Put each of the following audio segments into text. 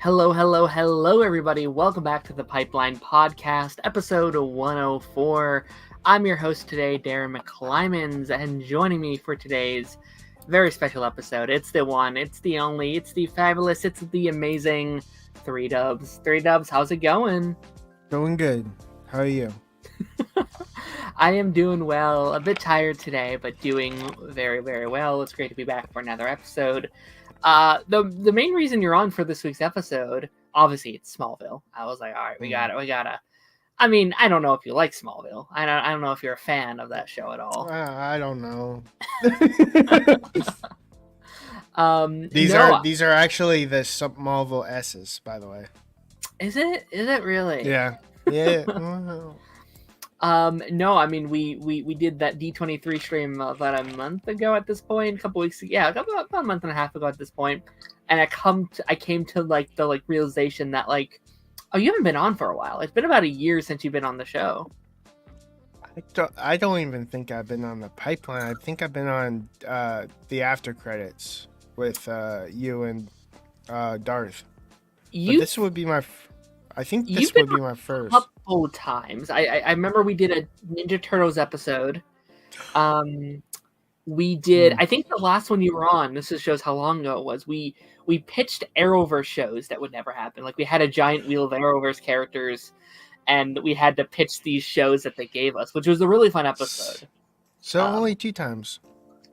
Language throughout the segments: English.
Hello, hello, hello, everybody. Welcome back to the Pipeline Podcast, episode 104. I'm your host today, Darren McClymans, and joining me for today's very special episode, it's the one, it's the only, it's the fabulous, it's the amazing Three Dubs. Three Dubs, how's it going? Going good. How are you? I am doing well. A bit tired today, but doing very, very well. It's great to be back for another episode. The main reason you're on for this week's episode, obviously, it's Smallville. I was like, all right, we gotta. I mean, I don't know if you like Smallville. I don't know if you're a fan of that show at all. I don't know. These are actually the Smallville S's, by the way. Is it? Is it really? Yeah. No, I mean we did that D23 stream about a month ago at this point, a couple weeks ago, yeah, about a month and a half ago at this point, and I came to the realization that oh, you haven't been on for a while. It's been about a year since you've been on the show. I don't even think I've been on the Pipeline. I think I've been on the after credits with you and Darth. But this would be my. I think this would be my first. Couple times. I remember we did a Ninja Turtles episode. We did. I think the last one you were on. This just shows how long ago it was. We pitched Arrowverse shows that would never happen. Like we had a giant wheel of Arrowverse characters, and we had to pitch these shows that they gave us, which was a really fun episode. So only 2 times.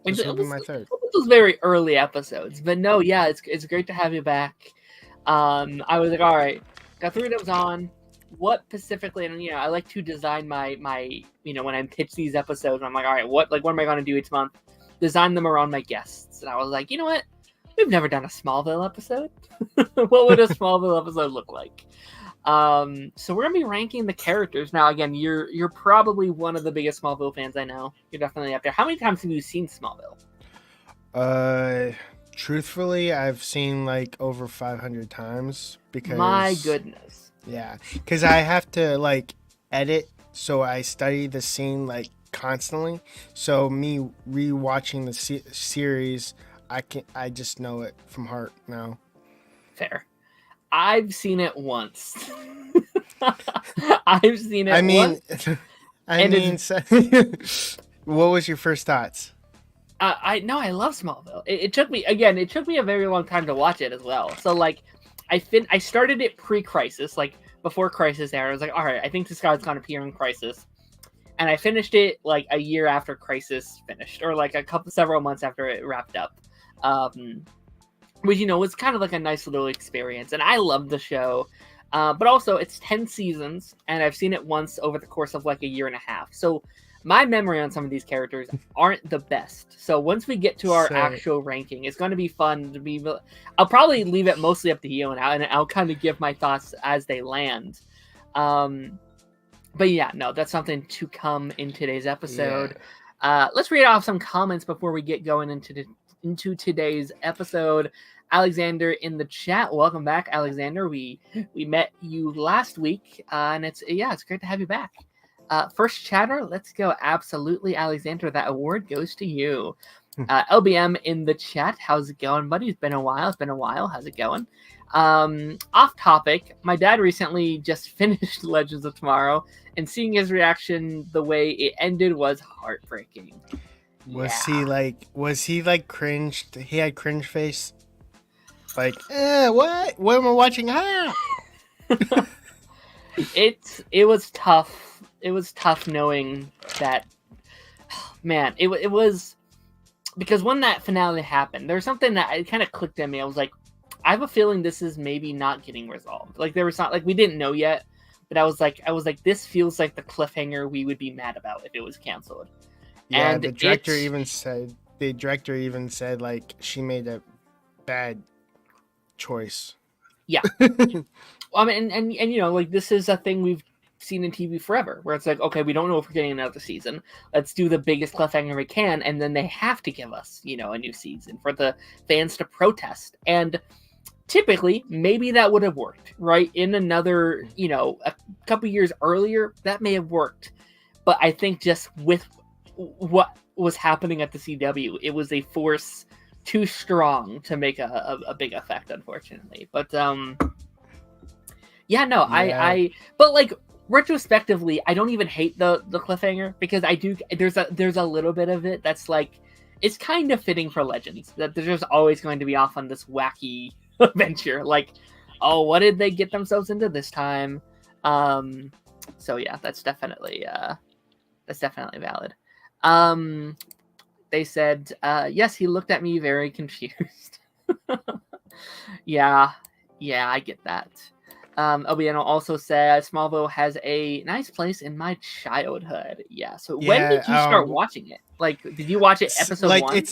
This will be my third. It was very early episodes, but no, yeah, it's great to have you back. I was like, all right, got Three Dubs on. What specifically, and I like to design my when I pitch these episodes, I'm like, all right, what am I going to do each month? Design them around my guests. And I was like, you know what? We've never done a Smallville episode. What would a Smallville episode look like? So we're gonna be ranking the characters. Now, again, you're probably one of the biggest Smallville fans I know. You're definitely up there. How many times have you seen Smallville? Truthfully, I've seen over 500 times because my goodness. Yeah, because I have to edit, so I study the scene constantly. So me rewatching the series, I just know it from heart now. Fair. I've seen it once. I've seen it. Once. What was your first thoughts? I love Smallville. It took me a very long time to watch it as well. So I started it pre-Crisis, before Crisis era. I was like, all right, I think this guy's gonna appear in Crisis, and I finished it a year after Crisis finished, or several months after it wrapped up. Which was kind of a nice little experience, and I loved the show. But also, it's 10 seasons, and I've seen it once over the course of a year and a half. So my memory on some of these characters aren't the best. So once we get to our actual ranking, it's going to be fun to be. I'll probably leave it mostly up to you, and I'll kind of give my thoughts as they land. But yeah, no, that's something to come in today's episode. Yeah. Let's read off some comments before we get going into today's episode. Alexander in the chat, welcome back, Alexander. We met you last week, and it's great to have you back. First chatter, let's go. Absolutely, Alexander. That award goes to you. LBM in the chat. How's it going, buddy? It's been a while. How's it going? Off topic. My dad recently just finished Legends of Tomorrow, and seeing his reaction the way it ended was heartbreaking. Was he cringed? He had cringe face. What? What am I watching? It was tough. It was tough knowing that, man, it was, because when that finale happened, there's something that it kind of clicked in me. I was like, I have a feeling this is maybe not getting resolved. There was not, we didn't know yet, but I was like, this feels like the cliffhanger we would be mad about if it was canceled. Yeah, and the director even said she made a bad choice. Yeah. I mean, and this is a thing we've seen in TV forever, where it's okay, we don't know if we're getting another season. Let's do the biggest cliffhanger we can, and then they have to give us, a new season for the fans to protest. And typically, maybe that would have worked, right? In another, a couple years earlier, that may have worked. But I think just with what was happening at the CW, it was a force too strong to make a big effect, unfortunately. But yeah, no, Yeah. but like retrospectively, I don't even hate the cliffhanger, because I do. There's a little bit of it that's like, it's kind of fitting for Legends that they're just always going to be off on this wacky adventure. Like, oh, what did they get themselves into this time? So yeah, that's definitely valid. They said, yes, he looked at me very confused. Yeah, I get that. Obiano also said Smallville has a nice place in my childhood. Yeah. So when did you start watching it? Like, did you watch it episode like 1?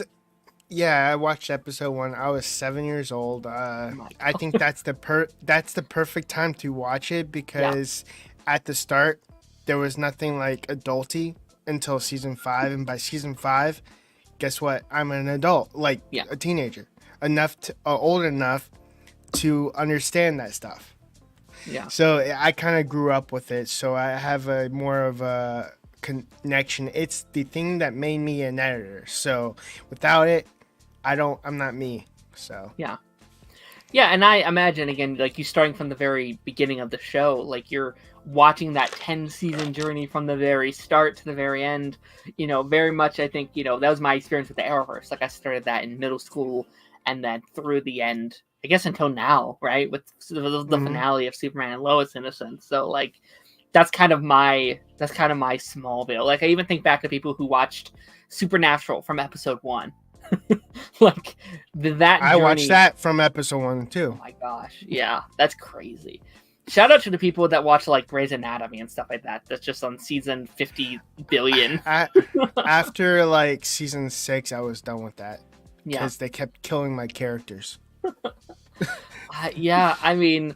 Yeah, I watched episode 1. I was 7 years old. I think that's the perfect time to watch it, because at the start there was nothing like adulty until season 5, and by season 5, guess what? I'm an adult, like a teenager, old enough to understand that stuff. Yeah. So I kind of grew up with it, so I have a more of a connection. It's the thing that made me an editor. So without it, I'm not me. So yeah, and I imagine, again, like, you starting from the very beginning of the show, like you're watching that 10-season journey from the very start to the very end. Very much, I think, that was my experience with the Arrowverse. Like, I started that in middle school, and then through the end, I guess, until now, right, with the finale of Superman and Lois, in a sense. So like, that's kind of my Smallville. Like, I even think back to people who watched Supernatural from episode 1. Like, that journey, I watched that from episode 1 too. Oh my gosh, yeah, that's crazy. Shout out to the people that watch like Grey's Anatomy and stuff like that. That's just on season 50 billion. After like season 6, I was done with that, because they kept killing my characters. Yeah, I mean,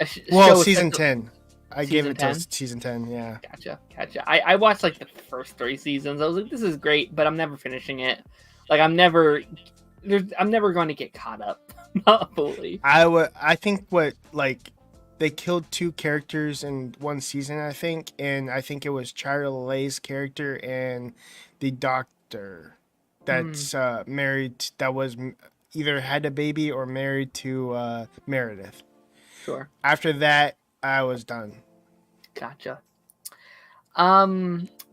season 10. I gave it 10? till season 10. Yeah. Gotcha. I watched like the first 3 seasons. I was like, this is great, but I'm never finishing it. Like, I'm never going to get caught up. Not fully. I think they killed 2 characters in 1 season, I think, and I think it was Charlie's character and the doctor that's married, that was either had a baby or married to Meredith. Sure. After that, I was done. Gotcha.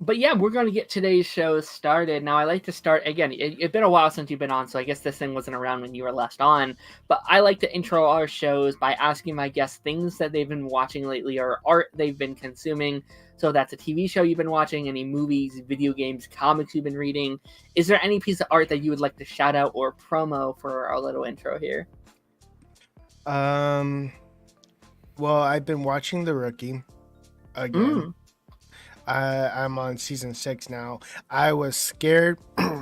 But yeah, we're going to get today's show started. Now, I like to start, again, it's been a while since you've been on, so I guess this thing wasn't around when you were last on, but I like to intro our shows by asking my guests things that they've been watching lately, or art they've been consuming. So that's a TV show you've been watching, any movies, video games, comics you've been reading. Is there any piece of art that you would like to shout out or promo for our little intro here? Well, I've been watching The Rookie again. I'm on season 6 now. I was scared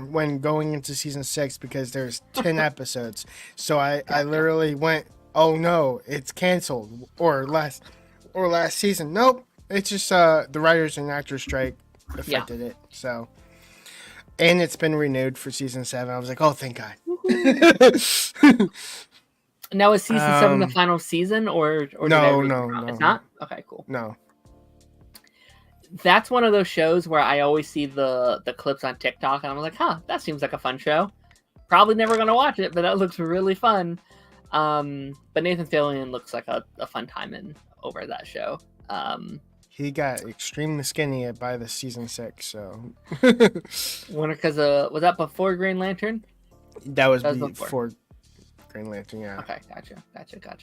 when going into season 6 because there's 10 episodes. So I literally went, oh no, it's canceled, or last season. Nope, it's just the writers and actors strike affected it. So, and it's been renewed for season 7. I was like, oh, thank God. Now, is season 7 the final season, or no, it's not? Okay, cool. No. That's one of those shows where I always see the clips on TikTok, and I'm like, that seems like a fun show. Probably never going to watch it, but that looks really fun. But Nathan Fillion looks like a fun time over that show. He got extremely skinny by the season 6, so. Wonder, because was that before Green Lantern? That was before Green Lantern, yeah. Okay, gotcha.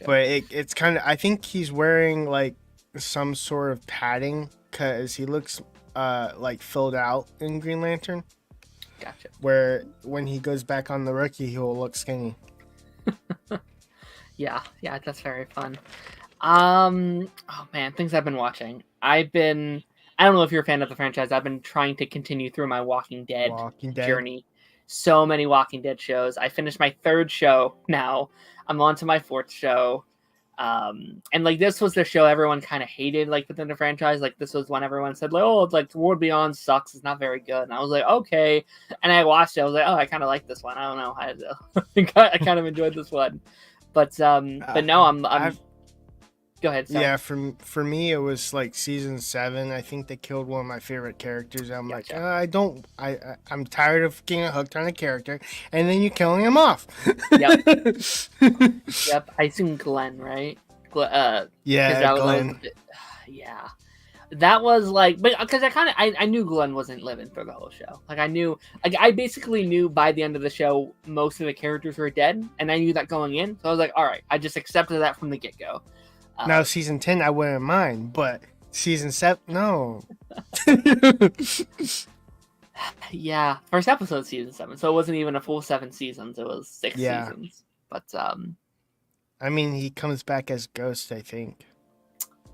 But it's kind of, I think he's wearing like some sort of padding, because he looks like filled out in Green Lantern. Gotcha. Where when he goes back on The Rookie, he will look skinny. Yeah, that's very fun. Oh man, things I've been watching. I don't know if you're a fan of the franchise. I've been trying to continue through my Walking Dead journey. So many Walking Dead shows. I finished my 3rd show now. I'm on to my 4th show. And like, this was the show everyone kind of hated, like, within the franchise. Like, this was when everyone said, like, oh, it's like World Beyond sucks, it's not very good. And I was like, okay. And I watched it. I was like, oh, I kind of like this one. I don't know. I kind of enjoyed this one. But no, I'm. Go Go ahead. Sorry. Yeah, for me, it was like season 7. I think they killed one of my favorite characters. I'm like, Gotcha. I'm tired of getting hooked on a character, and then you're killing him off. Yep. Yep. I assume Glenn, right? Because Yeah, that was always Glenn. a bit. Yeah. That was like, but because I knew Glenn wasn't living for the whole show. Like I knew, like I basically knew by the end of the show most of the characters were dead, and I knew that going in. So I was like, all right, I just accepted that from the get go. Now season 10, I wouldn't mind, but season 7, no. Yeah, first episode season 7, so it wasn't even a full 7 seasons. It was 6 Yeah. seasons. But I mean, he comes back as Ghost, I think.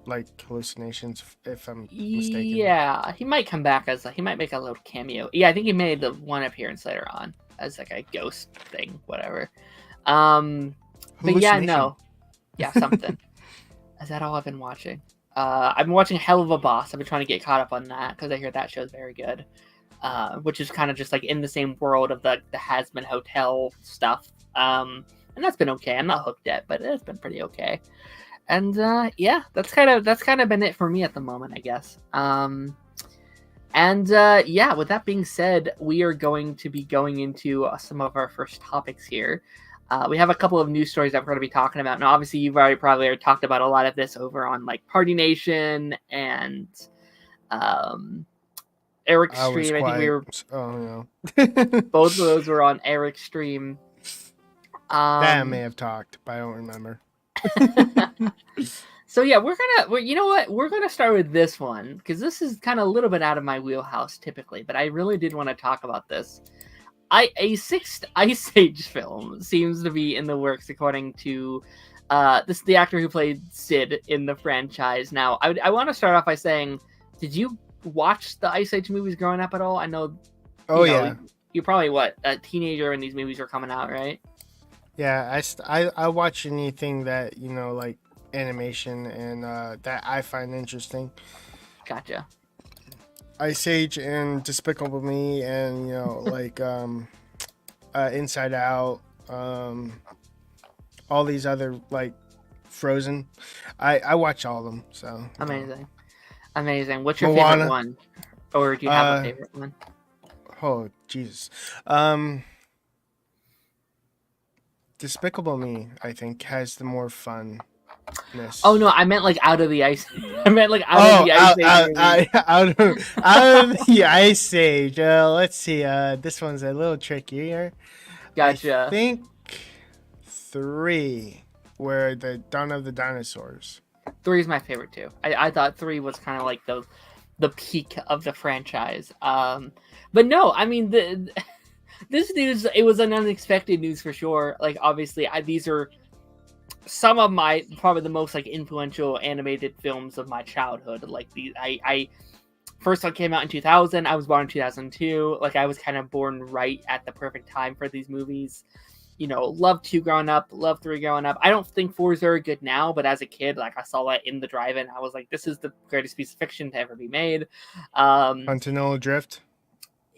Like hallucinations, if I'm mistaken. yeah, he might come back as he might make a little cameo. Yeah, I think he made the one appearance later on as like a ghost thing, whatever. But yeah, no, yeah, something. Is that all I've been watching? I've been watching Hell of a Boss. I've been trying to get caught up on that because I hear that show's very good. Which is kind of just like in the same world of the Hasman Hotel stuff. And that's been okay. I'm not hooked yet, but it's been pretty okay. And yeah, that's kind of been it for me at the moment, I guess. Yeah, with that being said, we are going to be going into some of our first topics here. We have a couple of news stories that we're going to be talking about. Now, obviously, you've already probably talked about a lot of this over on like Party Nation and Eric's stream. I think we were. Oh no. Both of those were on Eric's stream. That I may have talked, but I don't remember. So yeah, you know what? We're gonna start with this one because this is kind of a little bit out of my wheelhouse typically, but I really did want to talk about this. A sixth Ice Age film seems to be in the works, according to the actor who played Sid in the franchise. Now, I want to start off by saying, did you watch the Ice Age movies growing up at all? I know. Yeah. You're probably a teenager when these movies were coming out, right? Yeah, I watch anything that like animation and that I find interesting. Gotcha. Ice Age and Despicable Me and like Inside Out, all these other like Frozen. I watch all of them. So Amazing. What's your Moana. favorite one, or do you have a favorite one? Oh Jesus. Despicable Me, I think, has the more funness. Oh no, I meant like out of the ice. I meant like out of the ice age. Out of the Ice Age. Let's see. This one's a little trickier. Gotcha. I think 3, where the Dawn of the Dinosaurs. 3 is my favorite too. I thought 3 was kind of like the peak of the franchise. But no, I mean this news, it was an unexpected news for sure. Like obviously, these are some of my probably the most like influential animated films of my childhood. Like these, I first one came out in 2000. I was born in 2002. Like I was kind of born right at the perfect time for these movies. Loved 2 growing up, loved 3 growing up. I don't think 4 is very good now, but as a kid, like I saw that in the drive-in, I was like, this is the greatest piece of fiction to ever be made. Continental Drift.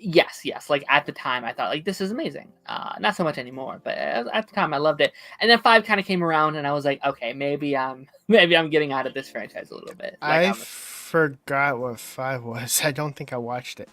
Yes. Like at the time, I thought like this is amazing. Not so much anymore, but at the time, I loved it. And then 5 kind of came around, and I was like, okay, maybe I'm getting out of this franchise a little bit. Like, I forgot what 5 was. I don't think I watched it.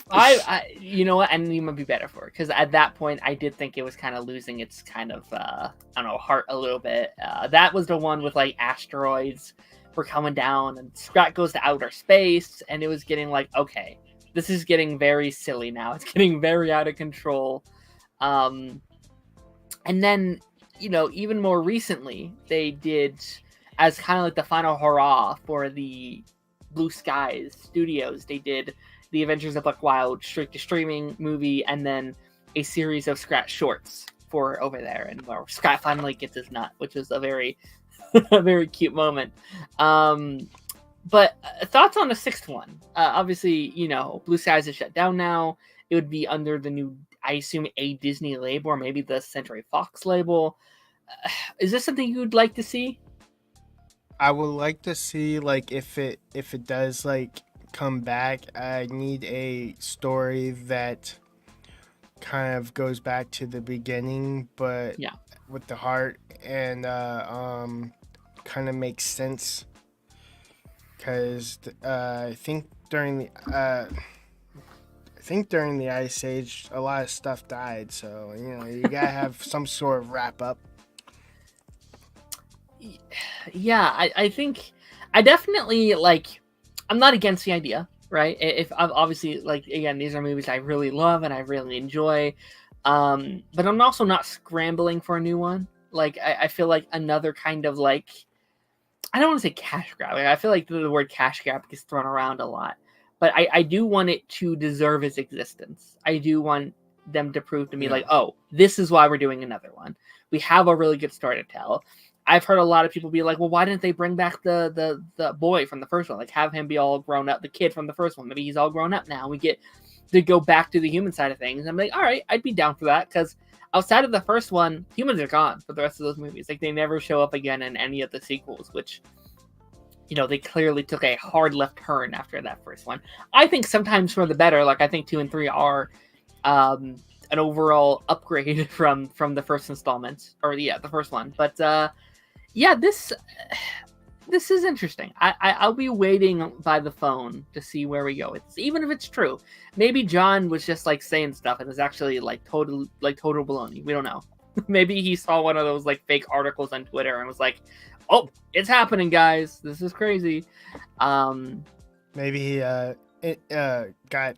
5, you know what? And you might be better for it because at that point, I did think it was kind of losing its kind of I don't know, heart a little bit. That was the one with like asteroids were coming down, and Scrat goes to outer space, and it was getting like, okay, this is getting very silly now. It's getting very out of control. And then, even more recently, they did, as kind of like the final hurrah for the Blue Skies Studios, they did the Adventures of Buck Wild straight to streaming movie, and then a series of Scrat shorts for over there, and where Scrat finally gets his nut, which is a very, a very cute moment. But thoughts on the 6th one? Obviously, Blue Skies is shut down now. It would be under the new, I assume, a Disney label or maybe the Century Fox label. Is this something you'd like to see? I would like to see like if it does like come back. I need a story that kind of goes back to the beginning, but with the heart and kind of makes sense because I think during the Ice Age, a lot of stuff died. So you gotta have some sort of wrap up. Yeah, I think I definitely like. I'm not against the idea, right? If obviously, like, again, these are movies I really love and I really enjoy, but I'm also not scrambling for a new one. Like, I feel like another kind of like, I don't want to say cash grab. Like, I feel like the word cash grab gets thrown around a lot, but I do want it to deserve its existence. I do want them to prove to me like, oh, this is why we're doing another one. We have a really good story to tell. I've heard a lot of people be like, well, why didn't they bring back the boy from the first one? Like, have him be all grown up, the kid from the first one. Maybe he's all grown up now. We get to go back to the human side of things. I'm like, all right, I'd be down for that, because outside of the first one, humans are gone for the rest of those movies. Like, they never show up again in any of the sequels, which, they clearly took a hard left turn after that first one. I think sometimes for the better. Like, I think 2 and 3 are an overall upgrade from the first installment, or the first one. But yeah, this is interesting. I'll be waiting by the phone to see where we go with this, even if it's true. Maybe John was just like saying stuff and it's actually like total baloney. We don't know. Maybe he saw one of those like fake articles on Twitter and was like, "Oh, it's happening, guys. This is crazy." Maybe he got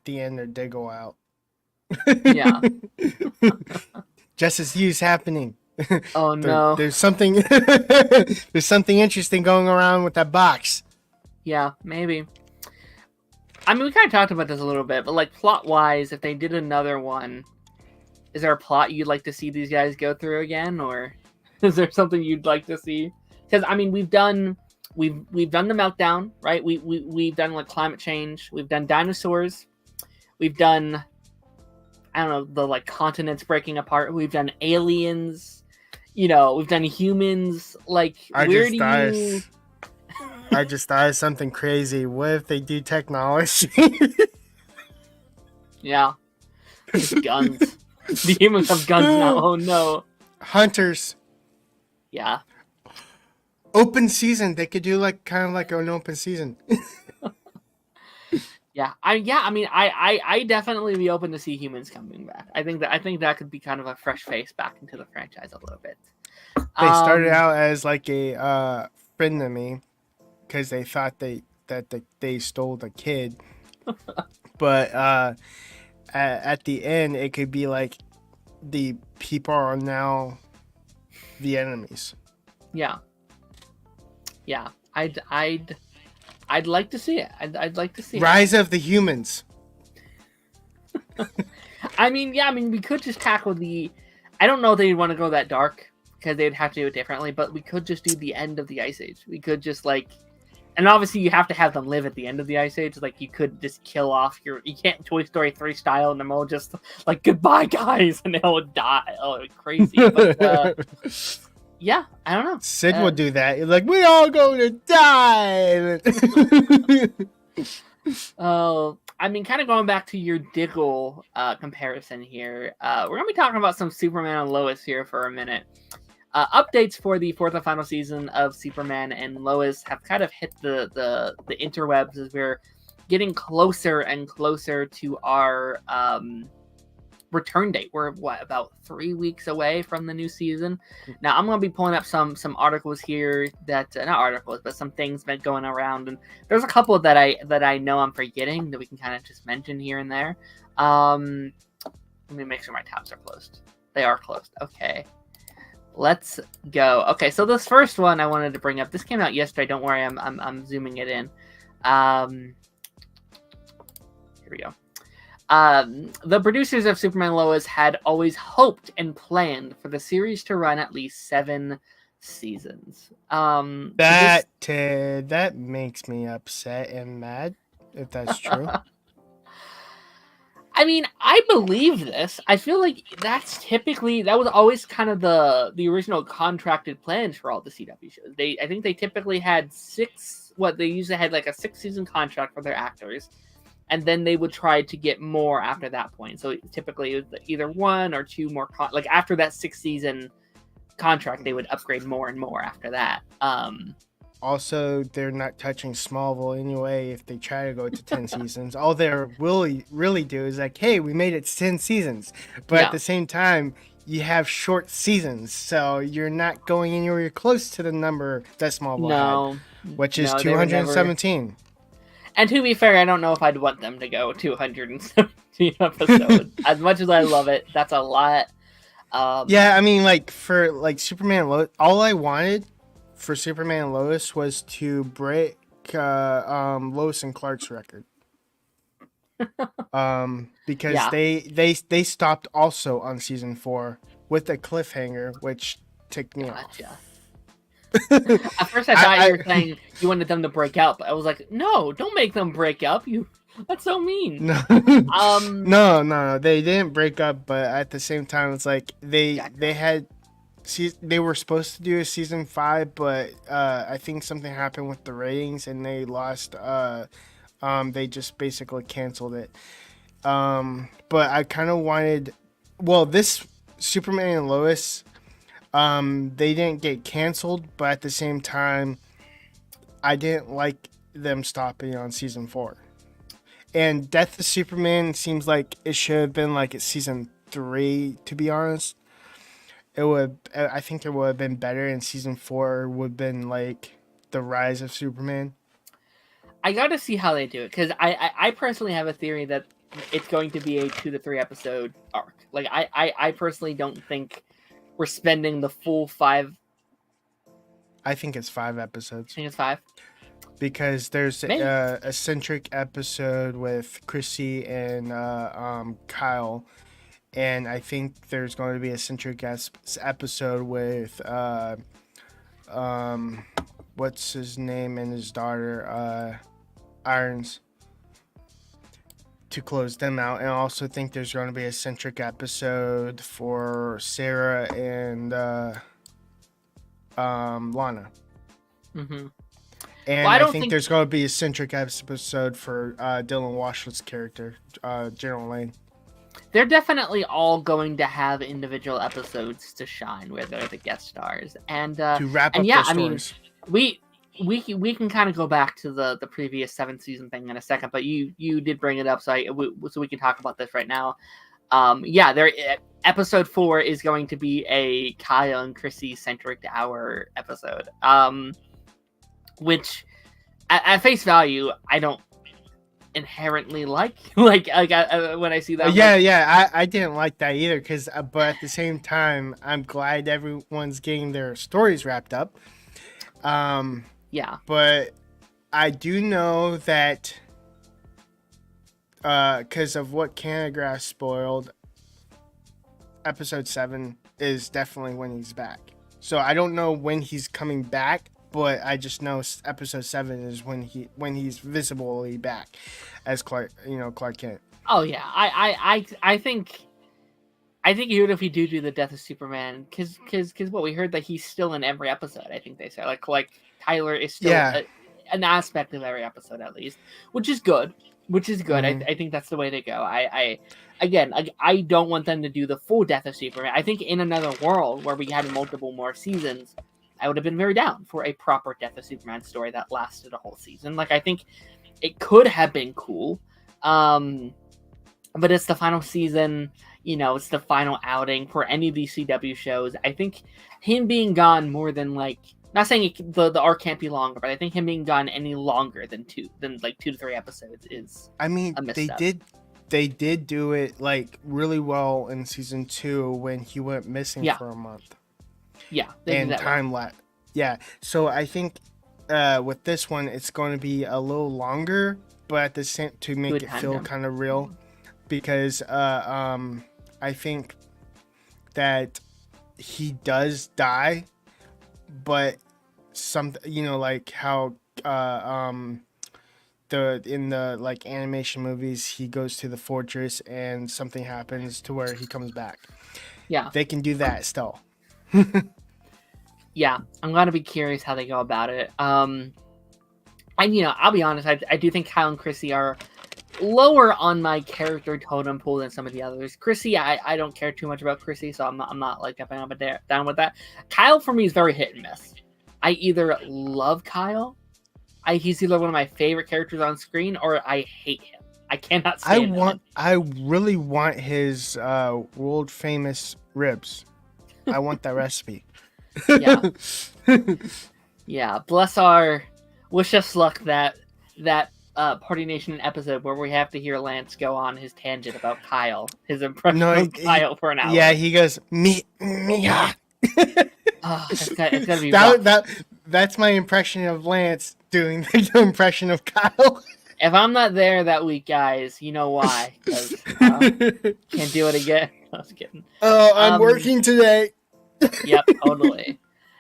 the Ender Diggle out. Yeah. Justice Hughes happening. Oh no. There's something interesting going around with that box. Yeah, maybe. I mean, we kind of talked about this a little bit, but like plot-wise, if they did another one, is there a plot you'd like to see these guys go through again, or is there something you'd like to see? Because I mean, we've done the meltdown, right? We've done like climate change. We've done dinosaurs. We've done, I don't know, the like continents breaking apart. We've done aliens. We've done humans. Like, I just thought of something crazy. What if they do technology? Yeah. Just guns. The humans have guns now. Oh no. Hunters. Yeah. Open season. They could do like kind of like an open season. Yeah. I definitely be open to see humans coming back. I think that could be kind of a fresh face back into the franchise a little bit. They started out as like a frenemy because they thought they stole the kid, but at the end it could be like the people are now the enemies. Yeah. Yeah. I'd like to see it. I'd like to see Rise of the Humans. I mean, we could just tackle I don't know if they'd want to go that dark because they'd have to do it differently, but we could just do the end of the Ice Age. We could just and obviously you have to have them live at the end of the Ice Age. Like, you could just kill off you can't Toy Story 3 style and them all just like, goodbye guys, and they'll die. Oh, crazy. But, yeah, I don't know. Sid will do that. You're like, we all going to die. Oh, I mean, kind of going back to your Diggle comparison here. We're going to be talking about some Superman and Lois here for a minute. Updates for the 4th and final season of Superman and Lois have kind of hit the interwebs as we're getting closer and closer to our return date. We're about 3 weeks away from the new season. Now I'm going to be pulling up some articles here that not articles, but some things been going around, and there's a couple that I know I'm forgetting that we can kind of just mention here and there. Let me make sure my tabs are closed. They are closed. Okay, let's go. Okay, so this first one I wanted to bring up, this came out yesterday. Don't worry, I'm zooming it in. Here we go. The producers of Superman and Lois had always hoped and planned for the series to run at least 7 seasons. That makes me upset and mad, if that's true. I mean, I believe this. I feel like that was always kind of the original contracted plans for all the CW shows. I think they typically had 6. They usually had like a 6-season contract for their actors. And then they would try to get more after that point. So typically it was either 1 or 2 more, after that 6-season contract, they would upgrade more and more after that. Also, they're not touching Smallville anyway. If they try to go to 10 seasons, all they're really do is like, hey, we made it to 10 seasons. But at the same time, you have short seasons, so you're not going anywhere close to the number that Smallville had, which is 217. And to be fair, I don't know if I'd want them to go 217 episodes. As much as I love it, that's a lot. Yeah, I mean, like, for like Superman, all I wanted for Superman and Lois was to break Lois and Clark's record. Because they stopped also on season 4 with a cliffhanger, which ticked me off. At first, I thought you were saying you wanted them to break up. I was like, no, don't make them break up. That's so mean. No, no, they didn't break up, but at the same time, it's like they were supposed to do a season 5, but I think something happened with the ratings and they lost. They just basically canceled it. But I kind of wanted, this Superman and Lois, they didn't get canceled, but at the same time, I didn't like them stopping on season 4. And Death of Superman seems like it should have been like at season 3, to be honest. I think it would have been better, and season 4 would have been like the rise of Superman. I got to see how they do it, because I personally have a theory that it's going to be a 2 to 3 episode arc. Like, I personally don't think we're spending the full 5. I think it's 5 episodes. I think it's 5? Because there's a centric episode with Chrissy and Kyle. And I think there's going to be a centric episode with what's his name and his daughter, Irons, to close them out. And I also think there's going to be a centric episode for Sarah and Lana. Mm-hmm. And I think there's going to be a centric episode for Dylan Washwood's character, General Lane. They're definitely all going to have individual episodes to shine where they're the guest stars. And to wrap up their stories. I mean, we can kind of go back to the previous 7th season thing in a second, but you did bring it up, so we can talk about this right now. Episode 4 is going to be a Kyle and Chrissy centric hour episode. Which at face value, I don't inherently like when I see that. I didn't like that either, but at the same time, I'm glad everyone's getting their stories wrapped up. But I do know that because of what Cannagrass spoiled, episode 7 is definitely when he's back. So I don't know when he's coming back, but I just know episode 7 is when he's visibly back as Clark Kent. Oh yeah, I think even if we do the Death of Superman, because what we heard that he's still in every episode. I think they said like Tyler is still an aspect of every episode at least, which is good. Mm-hmm. I think that's the way to go. I don't want them to do the full Death of Superman. I think in another world where we had multiple more seasons, I would have been very down for a proper Death of Superman story that lasted a whole season. Like, I think it could have been cool. But it's the final season, it's the final outing for any of these CW shows. I think him being gone more than not saying the arc can't be longer, but I think him being gone any longer than 2 to 3 episodes is they did do it really well in season 2 when he went missing for a month. Yeah, and time lapse. Yeah, so I think with this one it's going to be a little longer, but at the same to make it feel kind of real, because I think that he does die, but like how in the animation movies he goes to the fortress and something happens to where he comes back. Yeah, they can do that still. Yeah, I'm gonna be curious how they go about it. And I'll be honest, I do think Kyle and Chrissy are lower on my character totem pole than some of the others. Chrissy, I don't care too much about Chrissy, so I'm not like jumping up and down with that. Kyle for me is very hit and miss. I either love Kyle, he's either one of my favorite characters on screen, or I hate him. I cannot stand him. I really want his world famous ribs. I want that recipe. Yeah. Yeah. Wish us luck that Party Nation episode where we have to hear Lance go on his tangent about Kyle, his impression of Kyle for an hour. Yeah, he goes me. Oh, it's gotta be rough. That's my impression of Lance doing the impression of Kyle. If I'm not there that week, guys, you know why. Can't do it again. I was kidding. Oh, I'm working today. Yep, totally.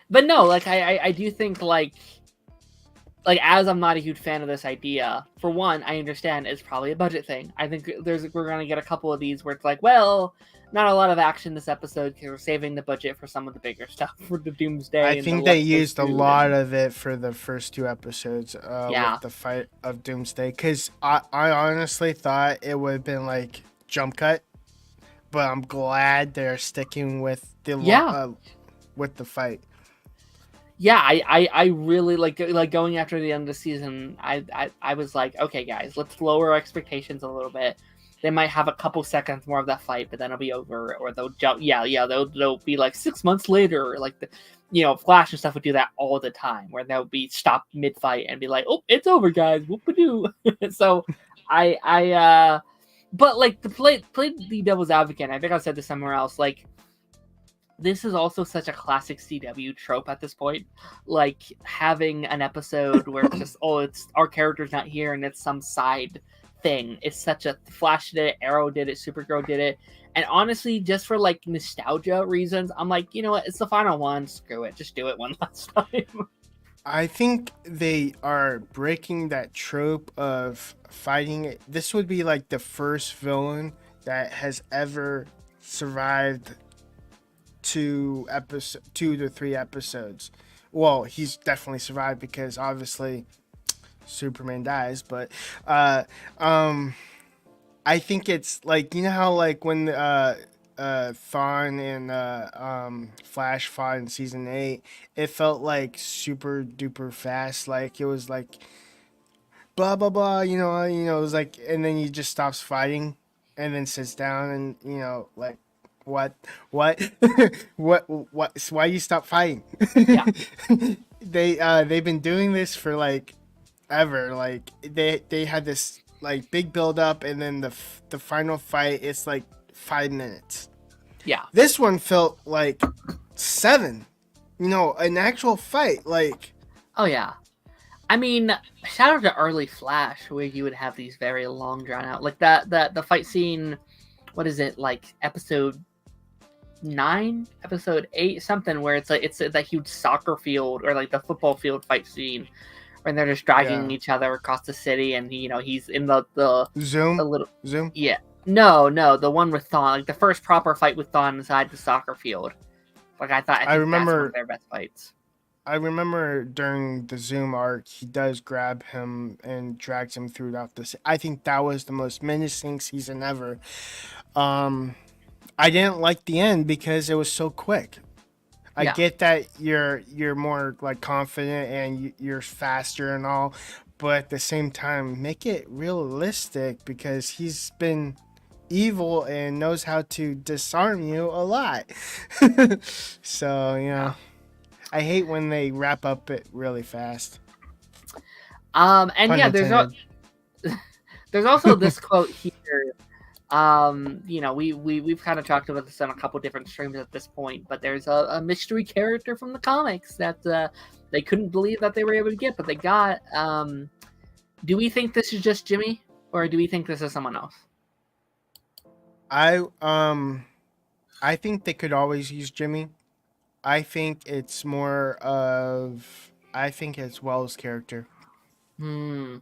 But no, like I do think like as I'm not a huge fan of this idea, for one, I understand it's probably a budget thing. I think we're gonna get a couple of these where it's like, well, not a lot of action this episode because we're saving the budget for some of the bigger stuff for the Doomsday. I think they used a lot of it for the first 2 episodes with the fight of Doomsday, because I honestly thought it would have been like jump cut, but I'm glad they're sticking with the with the fight. Yeah, I really like going after the end of the season. I was like, okay, guys, let's lower our expectations a little bit. They might have a couple seconds more of that fight, but then it'll be over, or they'll jump. They'll be like 6 months later, like Flash and stuff would do that all the time, where they'll be stopped mid fight and be like, oh, it's over, guys, whoop-a-doo. So but like to play the devil's advocate, I think I said this somewhere else, like, this is also such a classic CW trope at this point. Like, having an episode where it's just, it's our character's not here and it's some side thing. It's such a Flash did it, Arrow did it, Supergirl did it. And honestly, just for like nostalgia reasons, I'm like, you know what? It's the final one. Screw it. Just do it one last time. I think they are breaking that trope of fighting it. This would be like the first villain that has ever survived 2 to 3 episodes. Well, he's definitely survived because obviously Superman dies, but I think it's like, you know how like when Thawne and Flash fought in season 8, it felt like super duper fast, like it was like blah blah blah, it was like, and then he just stops fighting and then sits down and like what why you stop fighting? Yeah. They've been doing this for like ever. Like they had this like big build up, and then the final fight, it's like 5 minutes. Yeah, this one felt like 7, an actual fight. Like, oh yeah, I mean, shout out to early Flash, where you would have these very long drawn out, like the fight scene. What is it, like episode 9, episode 8, something, where it's that huge soccer field or like the football field fight scene when they're just dragging each other across the city, and he's in the Zoom, the little Zoom. Yeah, no, the one with Thawne, like the first proper fight with Thawne inside the soccer field. Like I remember that's one of their best fights. I remember during the Zoom arc, he does grab him and drags him throughout this. I think that was the most menacing season ever. I didn't like the end because it was so quick. I get that you're more like confident and you're faster and all, but at the same time, make it realistic, because he's been evil and knows how to disarm you a lot. So I hate when they wrap up it really fast. And there's also this quote here. We've kind of talked about this on a couple different streams at this point, but there's a mystery character from the comics that they couldn't believe that they were able to get, but they got. Do we think this is just Jimmy, or do we think this is someone else? I think they could always use Jimmy. I think it's Wells' character. Whoever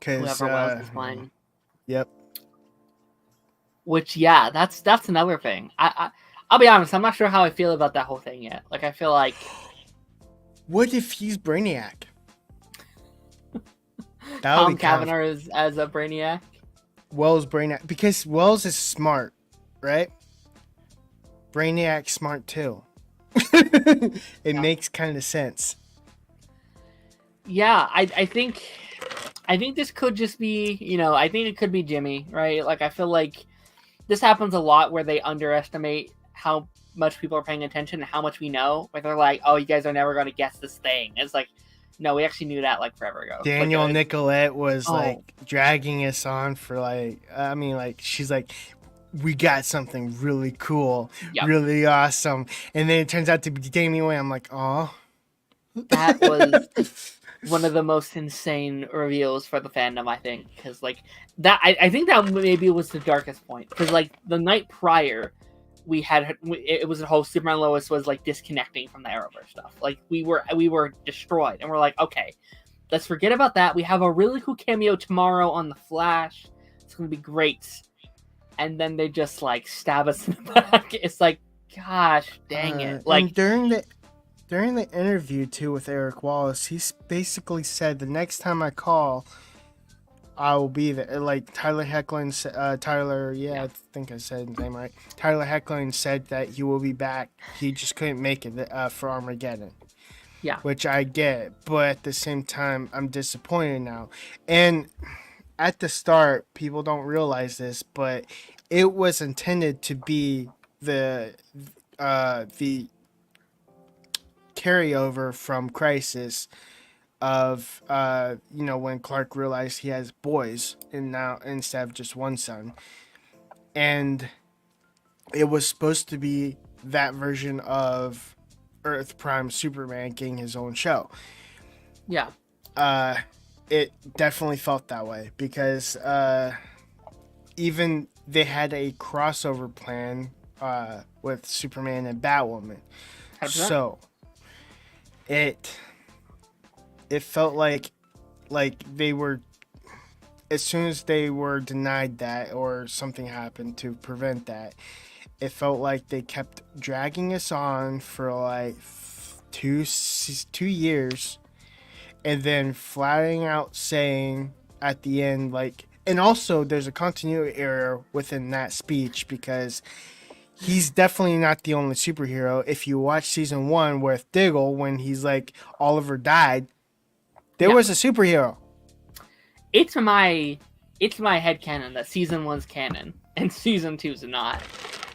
Whoever Wells is playing. Yep. Which, yeah, that's another thing. I'll be honest, I'm not sure how I feel about that whole thing yet. Like, I feel like... What if he's Brainiac? That would Tom be kind of Cavanaugh as a Brainiac. Wells Brainiac, because Wells is smart, right? Brainiac smart too. It Yeah. makes kind of sense. Yeah, I think this could just be, I think it could be Jimmy, right? Like I feel like this happens a lot where they underestimate how much people are paying attention and how much we know. Where they're like, "Oh, you guys are never going to guess this thing." It's like, no, we actually knew that like forever ago. Daniel Nicolette was Oh. like dragging us on for she's like, we got something really cool, really awesome, and then it turns out to be Damian Wayne. I'm like, oh, that was one of the most insane reveals for the fandom, I think, because like that, I think that maybe was the darkest point, because like the night prior, it was the whole Superman Lois was like disconnecting from the Arrowverse stuff. Like we were destroyed, and we're like, okay, let's forget about that. We have a really cool cameo tomorrow on the Flash. It's gonna be great. And then they just like stab us in the back. It's like, gosh, dang it! Like during the interview too with Eric Wallace, he basically said the next time I call, I will be there. Like Tyler Hoechlin, I think I said his name right. Tyler Hoechlin said that he will be back. He just couldn't make it for Armageddon. Yeah. Which I get, but at the same time, I'm disappointed now. And at the start, people don't realize this, but it was intended to be the carryover from Crisis of when Clark realized he has boys and now instead of just one son, and it was supposed to be that version of Earth Prime Superman getting his own show. Yeah. It definitely felt that way because even they had a crossover plan with Superman and Batwoman. 100%. So it felt like they were, as soon as they were denied that or something happened to prevent that, it felt like they kept dragging us on for like 2 years, and then flatting out saying at the end, like, and also there's a continuity error within that speech because he's definitely not the only superhero. If you watch season 1 with Diggle, when he's like, Oliver died, there was a superhero. It's my headcanon that season 1's canon and season 2's not.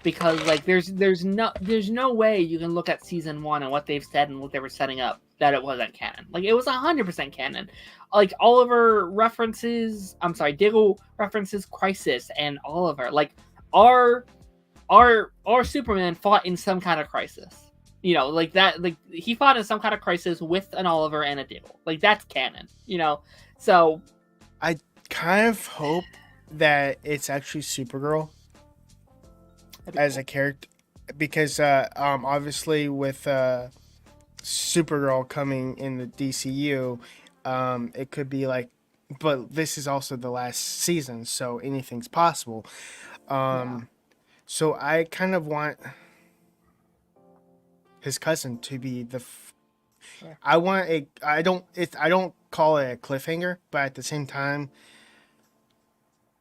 Because like there's no way you can look at season 1 and what they've said and what they were setting up that it wasn't canon. Like it was 100% canon. Like Diggle references Crisis and Oliver. Like our Superman fought in some kind of crisis. Like that, like he fought in some kind of crisis with an Oliver and a Diggle. Like that's canon, So I kind of hope that it's actually Supergirl as a character, because obviously with Supergirl coming in the DCU, it could be like, but this is also the last season, so anything's possible. So I kind of want his cousin to be I don't call it a cliffhanger, but at the same time,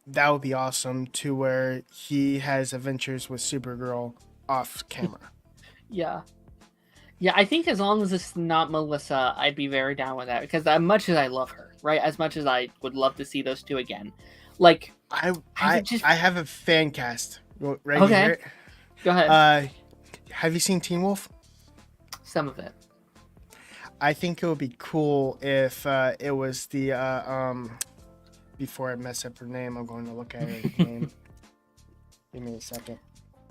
that would be awesome, to where he has adventures with Supergirl off camera. Yeah, I think as long as it's not Melissa, I'd be very down with that, because as much as I love her, right, as much as I would love to see those two again, like I have a fan cast right here. Go ahead. Have you seen Teen Wolf? Some of it. I think it would be cool if it was the before I mess up her name, I'm going to look at her name. Give me a second.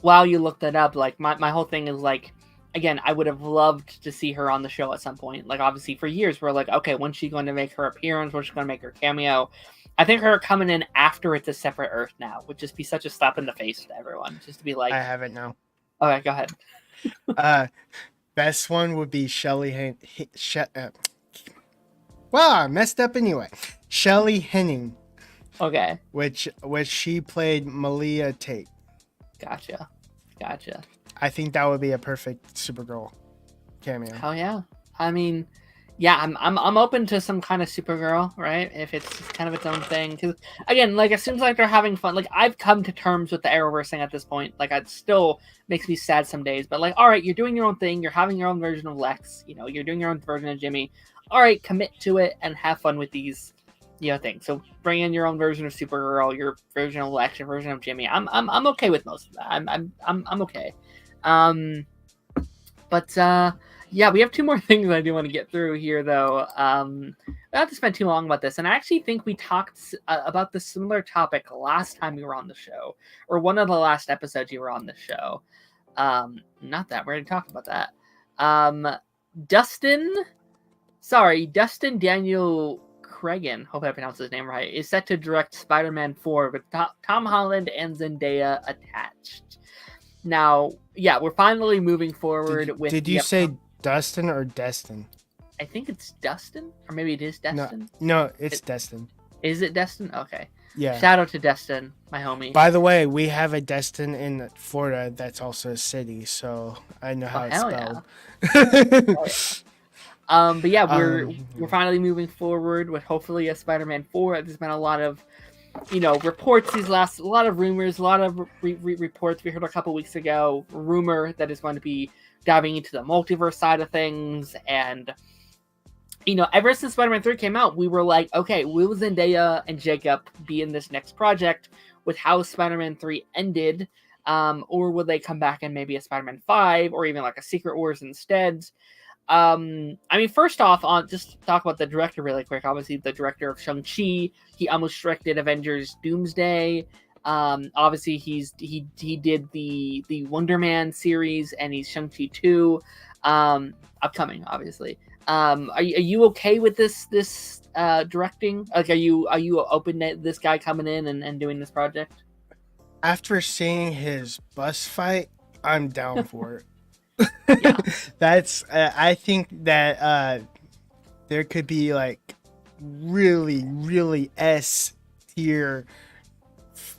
While you look that up, like my whole thing is like, again, I would have loved to see her on the show at some point. Like obviously for years we're like, okay, when's she going to make her appearance? When's she going to make her cameo? I think her coming in after It's a Separate Earth now would just be such a slap in the face to everyone. Just to be like, I have it now. Okay, go ahead. Best one would be Shelley well, I messed up anyway. Shelley Henning. Okay. Which she played Malia Tate. Gotcha. I think that would be a perfect Supergirl cameo. Hell yeah. I mean, Yeah, I'm open to some kind of Supergirl, right? If it's kind of its own thing, because again, like it seems like they're having fun. Like I've come to terms with the Arrowverse thing at this point. Like it still makes me sad some days, but like, all right, you're doing your own thing. You're having your own version of Lex. You know, you're doing your own version of Jimmy. All right, commit to it and have fun with these, things. So bring in your own version of Supergirl, your version of Lex, your version of Jimmy. I'm okay with most of that. I'm okay. But yeah, we have two more things I do want to get through here, though. I don't have to spend too long about this, and I actually think we talked about the similar topic last time we were on the show, or one of the last episodes you were on the show. Not that we're going to talk about that. Dustin Daniel Cragen, hope I pronounced his name right, is set to direct Spider-Man 4 with Tom Holland and Zendaya attached. Now, yeah, we're finally moving forward with. Did you say Dustin or Destin? I think it's Dustin, or maybe it is Destin. No, it's Destin. Is it Destin? Okay. Yeah. Shout out to Destin, my homie. By the way, we have a Destin in Florida that's also a city, so I know how it's spelled. Yeah. But yeah, we're finally moving forward with hopefully a Spider-Man 4. There's been a lot of reports a lot of rumors, a lot of reports we heard a couple weeks ago. Rumor that is going to be diving into the multiverse side of things, and ever since Spider-Man 3 came out, we were like, okay, will Zendaya and Jacob be in this next project with how Spider-Man 3 ended, or will they come back in maybe a Spider-Man 5 or even like a Secret Wars instead? First off, just talk about the director really quick. Obviously, the director of Shang-Chi, he almost directed Avengers Doomsday. Obviously, he did the Wonder Man series, and he's Shang-Chi 2, upcoming, obviously. Are you okay with this directing? Like, are you open to this guy coming in and doing this project? After seeing his bus fight, I'm down for it. Yeah. That's I think that there could be like really S tier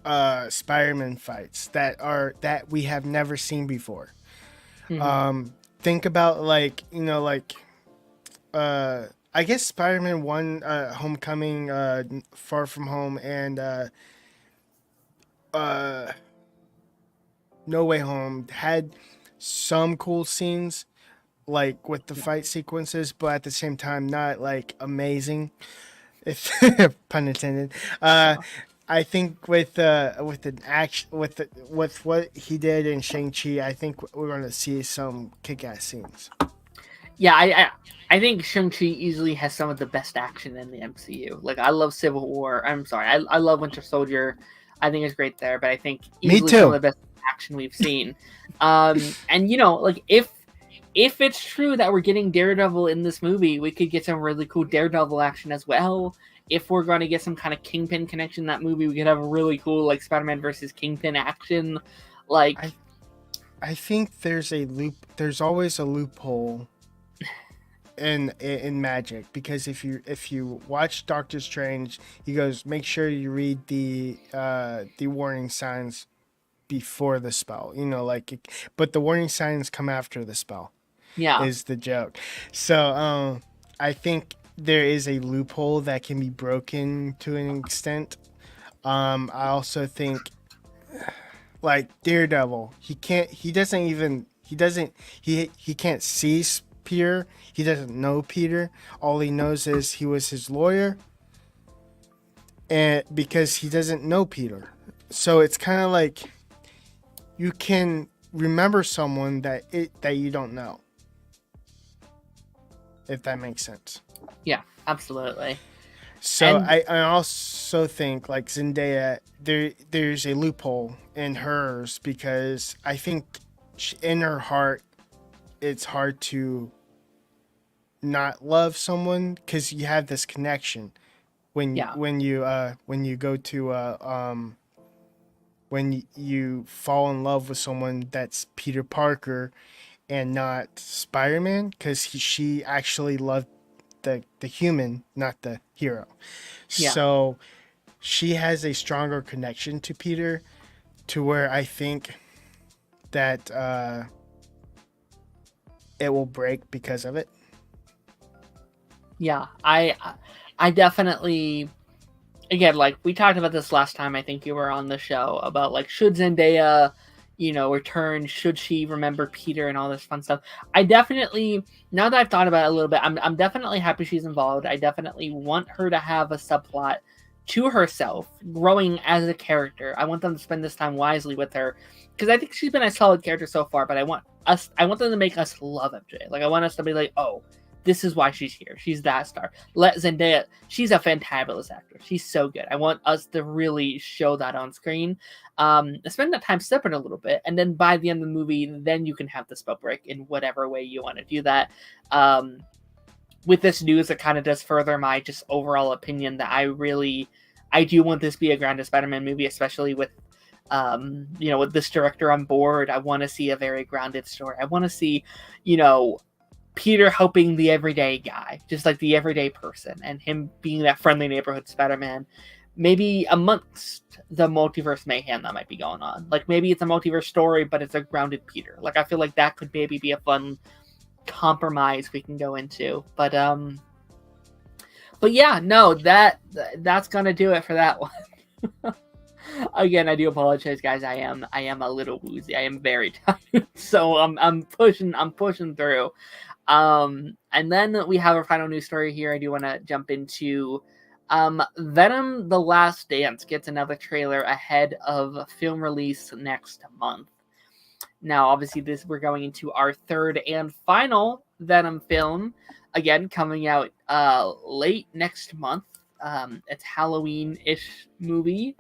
Spider-Man fights that we have never seen before. Mm-hmm. Think about I guess Spider-Man 1, Homecoming, Far From Home, and No Way Home had some cool scenes, like with the fight sequences, but at the same time not like amazing, if pun intended. I think with what he did in Shang-Chi, I think we're going to see some kick-ass scenes. Yeah, I think Shang-Chi easily has some of the best action in the MCU. Like, I love Civil War. I'm sorry, I love Winter Soldier. I think it's great there, but I think easily some of the best action we've seen. And like if it's true that we're getting Daredevil in this movie, we could get some really cool Daredevil action as well. If we're going to get some kind of Kingpin connection in that movie, we could have a really cool like Spider-Man versus Kingpin action. Like, I think there's always a loophole in magic, because if you watch Doctor Strange, he goes, make sure you read the warning signs before the spell, but the warning signs come after the spell. Yeah, is the joke. So I think there is a loophole that can be broken to an extent. I also think like Daredevil, he can't see Peter. He doesn't know Peter. All he knows is he was his lawyer, and because he doesn't know Peter. So it's kind of like you can remember someone that you don't know, if that makes sense. Yeah, absolutely. So I also think like Zendaya, there's a loophole in hers, because I think in her heart it's hard to not love someone, because you have this connection when you go to when you fall in love with someone that's Peter Parker and not Spider-Man, because she actually loved the human, not the hero. Yeah. So she has a stronger connection to Peter, to where I think that it will break because of it. Yeah, I definitely, again, like we talked about this last time. I think you were on the show about like should Zendaya, return? Should she remember Peter and all this fun stuff? I definitely, now that I've thought about it a little bit, I'm definitely happy she's involved. I definitely want her to have a subplot to herself, growing as a character. I want them to spend this time wisely with her because I think she's been a solid character so far. But I want them to make us love MJ. Like I want us to be like, oh, this is why she's here. She's that star. Let Zendaya, she's a fantabulous actress. She's so good. I want us to really show that on screen. Spend that time stepping a little bit, and then by the end of the movie, then you can have the spell break in whatever way you want to do that. With this news, it kind of does further my just overall opinion that I do want this to be a grounded Spider-Man movie, especially with with this director on board. I want to see a very grounded story. I want to see, Peter helping the everyday guy, just like the everyday person, and him being that friendly neighborhood Spider-Man, maybe amongst the multiverse mayhem that might be going on. Like maybe it's a multiverse story, but it's a grounded Peter. Like I feel like that could maybe be a fun compromise we can go into. But yeah, no, that's gonna do it for that one. Again, I do apologize, guys. I am a little woozy. I am very tired, so I'm pushing through. And then we have our final news story here. I do want to jump into Venom: The Last Dance gets another trailer ahead of film release next month. Now, obviously, we're going into our third and final Venom film. Again, coming out late next month. It's Halloween-ish movie.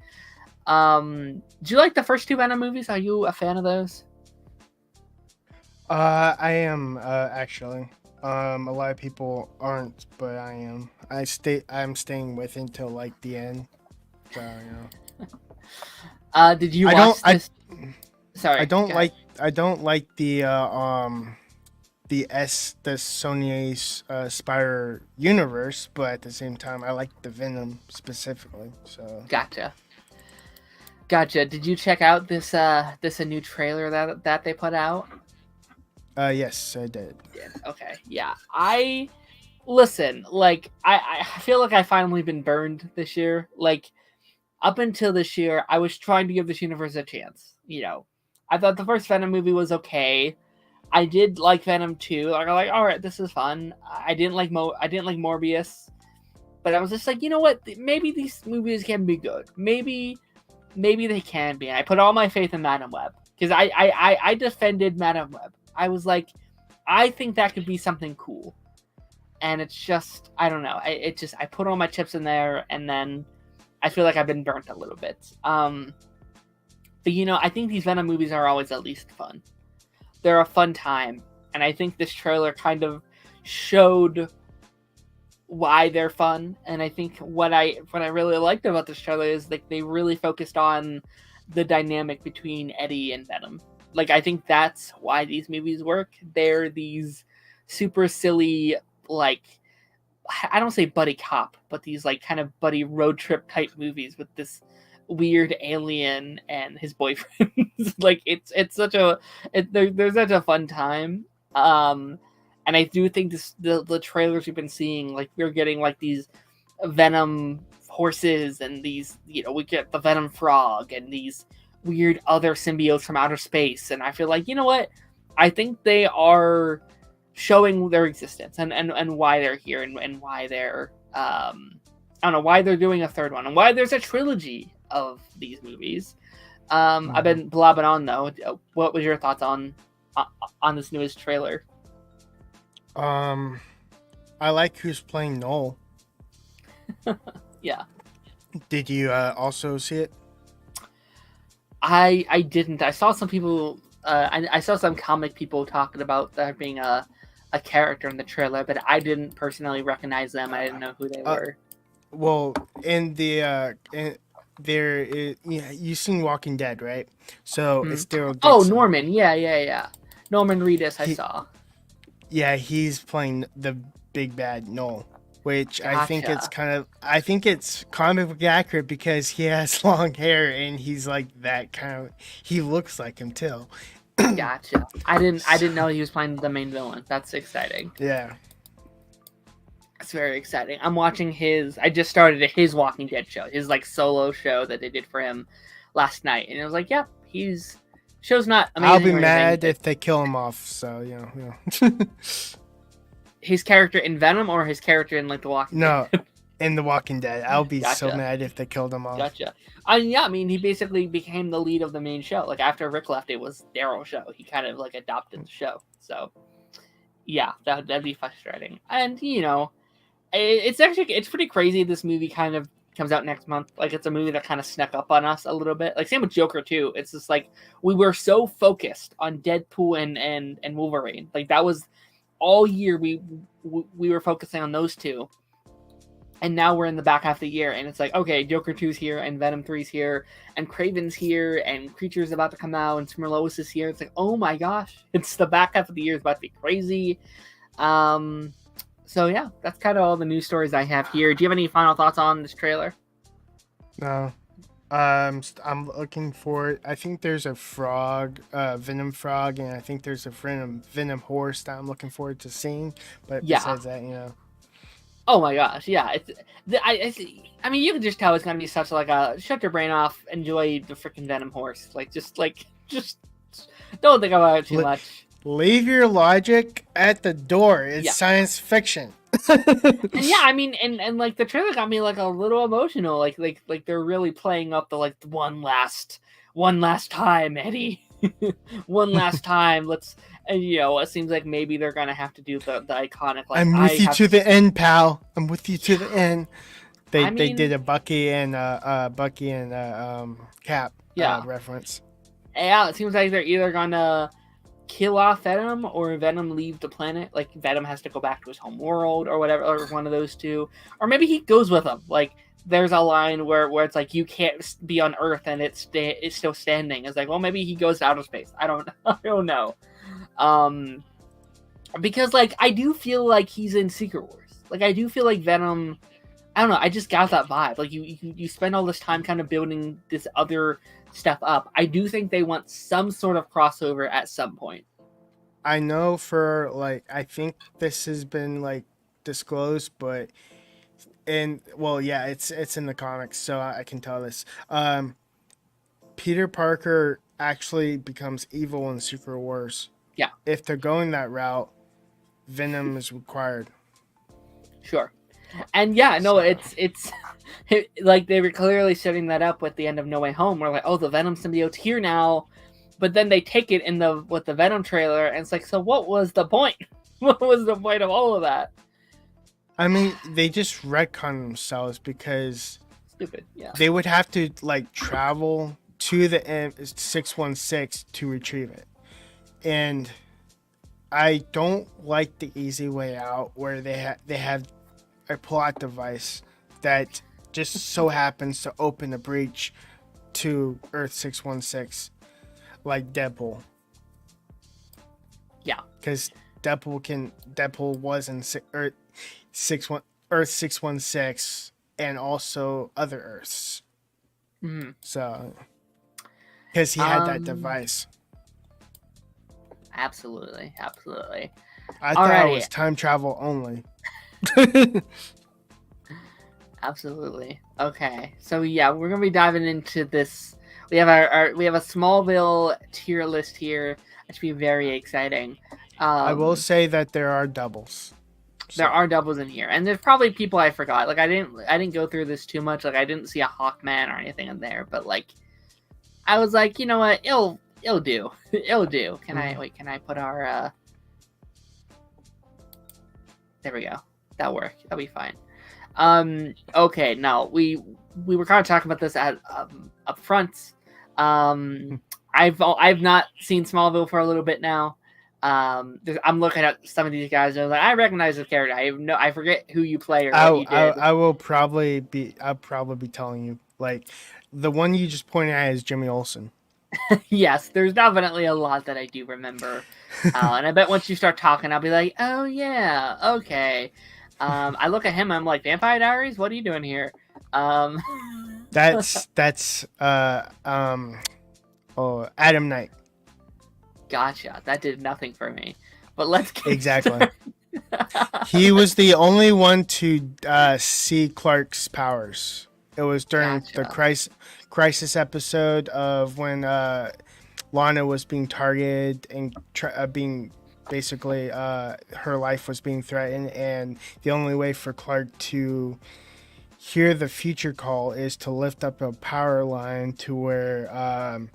Do you like the first two Venom movies? Are you a fan of those? I am actually. A lot of people aren't, but I am. I'm staying with until like the end. So Did you watch this? Sorry, I don't like the Sony's Spider universe, but at the same time, I like the Venom specifically. So Gotcha. Did you check out this a new trailer that they put out? Yes, I did. Okay, yeah. Listen, like I feel like I finally been burned this year. Like up until this year, I was trying to give this universe a chance. I thought the first Venom movie was okay. I did like Venom 2. Like I'm like, all right, this is fun. I didn't like Morbius, but I was just like, you know what? Maybe these movies can be good. Maybe they can be. And I put all my faith in Madam Web because I defended Madam Web. I was like, I think that could be something cool. And it's just, I don't know. I put all my chips in there, and then I feel like I've been burnt a little bit. But I think these Venom movies are always at least fun. They're a fun time, and I think this trailer kind of showed why they're fun. And I think what I really liked about this trailer is like they really focused on the dynamic between Eddie and Venom. Like I think that's why these movies work. They're these super silly, like, I don't say buddy cop, but these like kind of buddy road trip type movies with this weird alien and his boyfriend. Like it's such a there's such a fun time. And I do think the trailers we've been seeing, like we're getting like these Venom horses and these, we get the Venom frog and these weird other symbiotes from outer space. And I feel like, you know what? I think they are showing their existence and why they're here and why they're I don't know why they're doing a third one and why there's a trilogy of these movies. I've been blabbing on though. What was your thoughts on this newest trailer? I like who's playing Noel. Yeah. Did you also see it? I didn't. I saw some people. I saw some comic people talking about there being a character in the trailer, but I didn't personally recognize them. I didn't know who they were. Well, in the there is, you've seen Walking Dead, right? So it's Daryl Dixon. Oh, Norman. Yeah. Norman Reedus. I saw. Yeah, he's playing the big bad Noel, which Gotcha. I think it's comic book accurate because he has long hair and he's like that kind of. He looks like him too. Gotcha. I didn't know he was playing the main villain. That's exciting. Yeah. It's very exciting. I'm watching I just started his Walking Dead show, his like solo show that they did for him last night, and it was like, yeah, show's not amazing. I'll be or anything, mad but if they kill him off. So you know. his character in Venom or his character in like The Walking No, Dead. in The Walking Dead, I'll be so Gotcha. mad if they killed him off. Gotcha. Yeah, I mean, he basically became the lead of the main show. Like after Rick left, it was Daryl's show. He kind of like adopted the show. So yeah, that'd be frustrating. And you know, it's pretty crazy. This movie kind of comes out next month. Like it's a movie that kind of snuck up on us a little bit. Like same with Joker too. It's just like we were so focused on Deadpool and Wolverine. Like that was all year we were focusing on those two. And now we're in the back half of the year, and it's like, okay, Joker 2's here, and Venom 3's here, and Kraven's here, and Creature's about to come out, and Smirlois is here. It's like, oh my gosh, it's the back half of the year is about to be crazy. So yeah, that's kind of all the news stories I have here. Do you have any final thoughts on this trailer? No. I'm looking for. I think there's a frog, Venom frog, and I think there's a Venom horse that I'm looking forward to seeing. But Yeah. besides that, you know. Oh my gosh, yeah. I mean, you can just tell it's gonna be such like a shut your brain off, enjoy the freaking Venom horse. Just don't think about it too much. Leave your logic at the door. It's science fiction. And yeah, I mean, and like the trailer got me like a little emotional. Like they're really playing up the like one last time, Eddie. One last time. And you know, it seems like maybe they're gonna have to do the iconic. Like, I'm with you to the end, pal. I'm with you to the end. They did a Bucky and Cap reference. Yeah, it seems like they're either gonna kill off Venom or Venom leave the planet. Like Venom has to go back to his home world or whatever, or one of those two. Or maybe he goes with them. Like there's a line where it's like you can't be on Earth and it's still standing. It's like, well, maybe he goes to outer space. I don't know. Because like I do feel like he's in Secret Wars. Like I do feel like Venom. I don't know. I just got that vibe. Like you spend all this time kind of building this other stuff up. I do think they want some sort of crossover at some point. I know for like I think this has been like disclosed, but it's in the comics, so I can tell this. Peter Parker actually becomes evil in Secret Wars. Yeah. If they're going that route, Venom is required. Sure. And yeah, no, it's like they were clearly setting that up with the end of No Way Home. We're like, oh, the Venom symbiote's here now, but then they take it with the Venom trailer, and it's like, so what was the point? What was the point of all of that? I mean, they just retcon themselves because stupid. Yeah. They would have to like travel to the M616 to retrieve it. And I don't like the easy way out where they have a plot device that just so happens to open a breach to Earth 616, like Deadpool. Yeah, because Deadpool was in Earth 616 and also other Earths. Mm-hmm. So, because he had that device. Absolutely. I thought it was time travel only. Absolutely. Okay. So yeah, we're gonna be diving into this. We have a Smallville tier list here. That should be very exciting. I will say that there are doubles. There are doubles in here, and there's probably people I forgot. Like I didn't go through this too much. Like I didn't see a Hawkman or anything in there, but like I was like, you know what, it'll do. It'll do. Can I put our there we go. That'll work. That'll be fine. Okay, now we were kind of talking about this at up front. I've not seen Smallville for a little bit now. I'm looking at some of these guys and I'm like, I recognize this character. I forget who you play or what you did. I'll probably be telling you. Like the one you just pointed at is Jimmy Olsen. Yes, there's definitely a lot that I do remember. And I bet once you start talking, I'll be like, oh yeah, okay. I look at him, I'm like, Vampire Diaries? What are you doing here? That's Adam Knight. Gotcha. That did nothing for me. But let's get exactly. He was the only one to see Clark's powers. It was during the Gotcha. crisis episode of when Lana was being targeted and being basically her life was being threatened, and the only way for Clark to hear the future call is to lift up a power line to where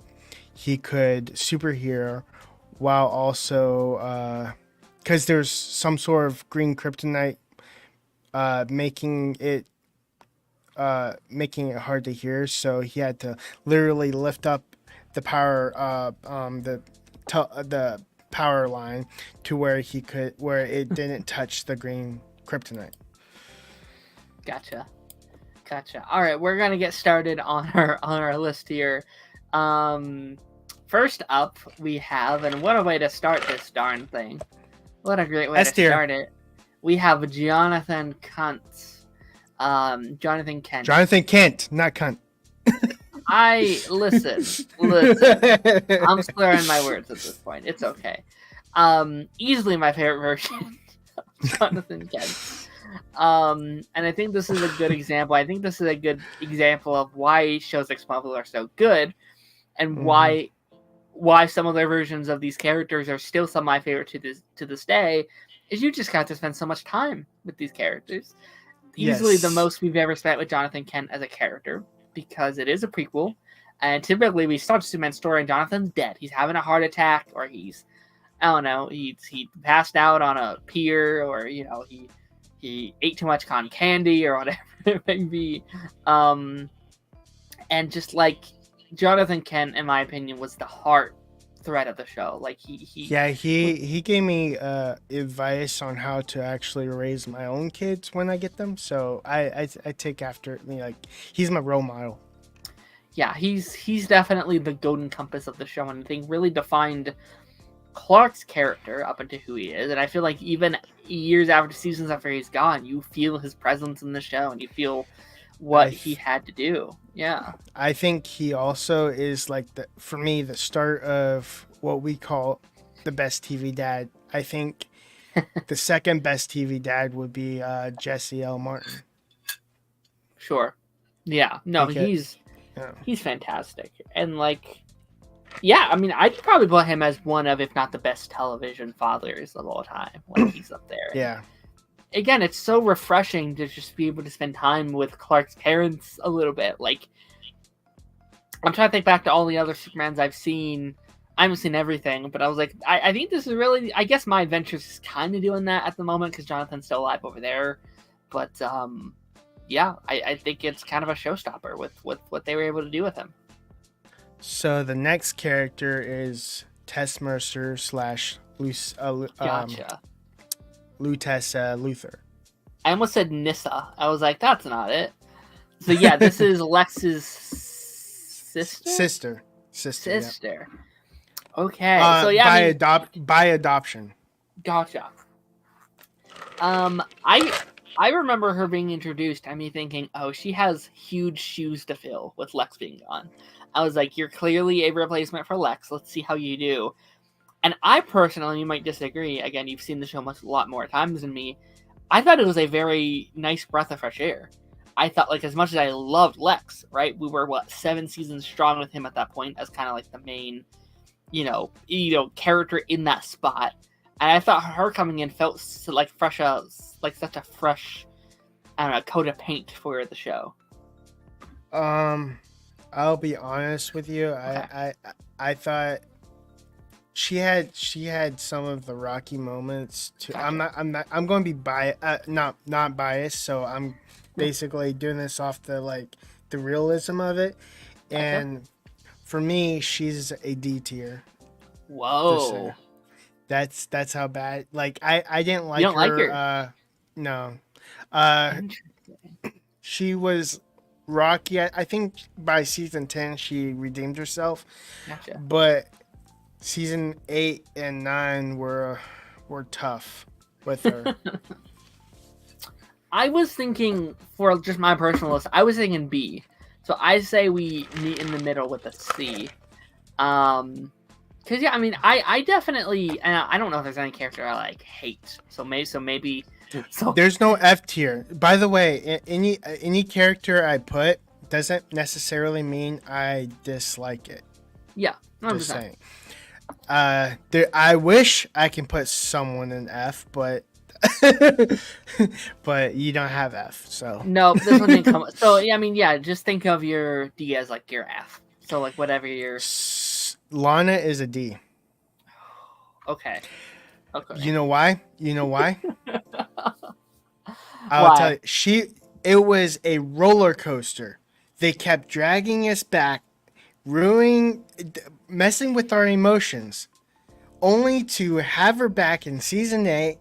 he could superhero while also because there's some sort of green kryptonite making it hard to hear, so he had to literally lift up the power the power line to where it didn't touch the green kryptonite. Gotcha. All right, we're gonna get started on our list here. First up, we have, and what a way to start this darn thing! What a great way to start it. We have Jonathan Kent. Jonathan Kent. Jonathan Kent, not cunt. Listen. I'm slurring my words at this point. It's okay. Easily my favorite version of Jonathan Kent. And I think this is a good example. I think this is a good example of why shows like Smallville are so good, and why some of their versions of these characters are still some of my favorite to this day. Is you just got to spend so much time with these characters. Easily the most we've ever spent with Jonathan Kent as a character, because it is a prequel, and typically we start Superman's story and Jonathan's dead. He's having a heart attack, or he passed out on a pier, or he ate too much cotton candy, or whatever it may be. And just like Jonathan Kent, in my opinion, was the heart thread of the show. Like he gave me advice on how to actually raise my own kids when I get them. So I take after me. Like, he's my role model. Yeah, he's definitely the golden compass of the show, and I think really defined Clark's character up into who he is. And I feel like even years after, seasons after he's gone, you feel his presence in the show, and you feel what he had to do. Yeah, I think he also is like for me the start of what we call the best TV dad. I think the second best TV dad would be Jesse L. Martin. Sure. Yeah. No, he's fantastic, and like, yeah, I mean, I'd probably put him as one of, if not the best television fathers of all time. Like, he's up there. Yeah. Again, it's so refreshing to just be able to spend time with Clark's parents a little bit. Like, I'm trying to think back to all the other Supermans I've seen. I haven't seen everything, but I was like, I think this is really, I guess My Adventures is kind of doing that at the moment because Jonathan's still alive over there. But, yeah, I think it's kind of a showstopper with what they were able to do with him. So the next character is Tess Mercer / Gotcha. Lutessa Luthor. I almost said Nissa. I was like, that's not it. So yeah, this is Lex's sister. Sister. Yeah. Okay. So yeah, by adoption. Gotcha. I remember her being introduced and me thinking, oh, she has huge shoes to fill with Lex being gone. I was like, you're clearly a replacement for Lex. Let's see how you do. And I personally, you might disagree, again, you've seen the show a lot more times than me, I thought it was a very nice breath of fresh air. I thought, like, as much as I loved Lex, right, we were, 7 seasons strong with him at that point as kind of like the main, character in that spot. And I thought her coming in felt like such a fresh, I don't know, coat of paint for the show. I'll be honest with you. Okay. I thought she had some of the rocky moments too. Gotcha. I'm going to be not biased, so I'm basically doing this off the realism of it. And for me, she's a D tier. Whoa. That's how bad. Like, I didn't like her. You don't like her? No. She was rocky. I think by season 10 she redeemed herself. Gotcha. But season 8 and 9 were tough with her. I was thinking, for just my personal list, I was thinking B. So I say we meet in the middle with a C. Because yeah, I mean, I definitely, and I don't know if there's any character I like hate. So There's no F tier. By the way, any character I put doesn't necessarily mean I dislike it. yeah, 100%. Just saying. I wish I can put someone in F, but but you don't have F, so No, this one didn't come. So yeah, I mean, yeah, just think of your D as like your F. So like whatever your. Lana is a D. Okay. Okay. You know why? I'll Why? tell you. It was a roller coaster. They kept dragging us back, messing with our emotions, only to have her back in season 8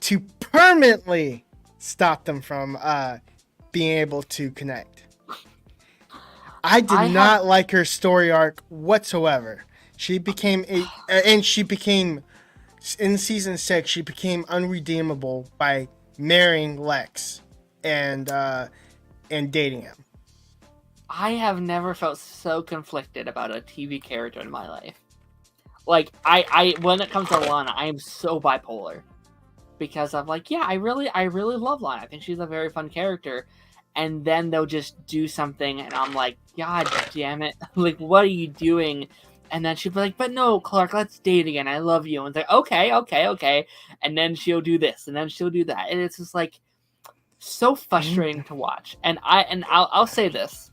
to permanently stop them from being able to connect. I did not like her story arc whatsoever. She became in season 6. She became unredeemable by marrying Lex and dating him. I have never felt so conflicted about a TV character in my life. Like I when it comes to Lana, I am so bipolar. Because I'm like, yeah, I really love Lana. I think she's a very fun character. And then they'll just do something and I'm like, God damn it. Like, what are you doing? And then she'll be like, but no, Clark, let's date again. I love you. And it's like, okay. And then she'll do this and then she'll do that. And it's just like so frustrating to watch. And I'll say this.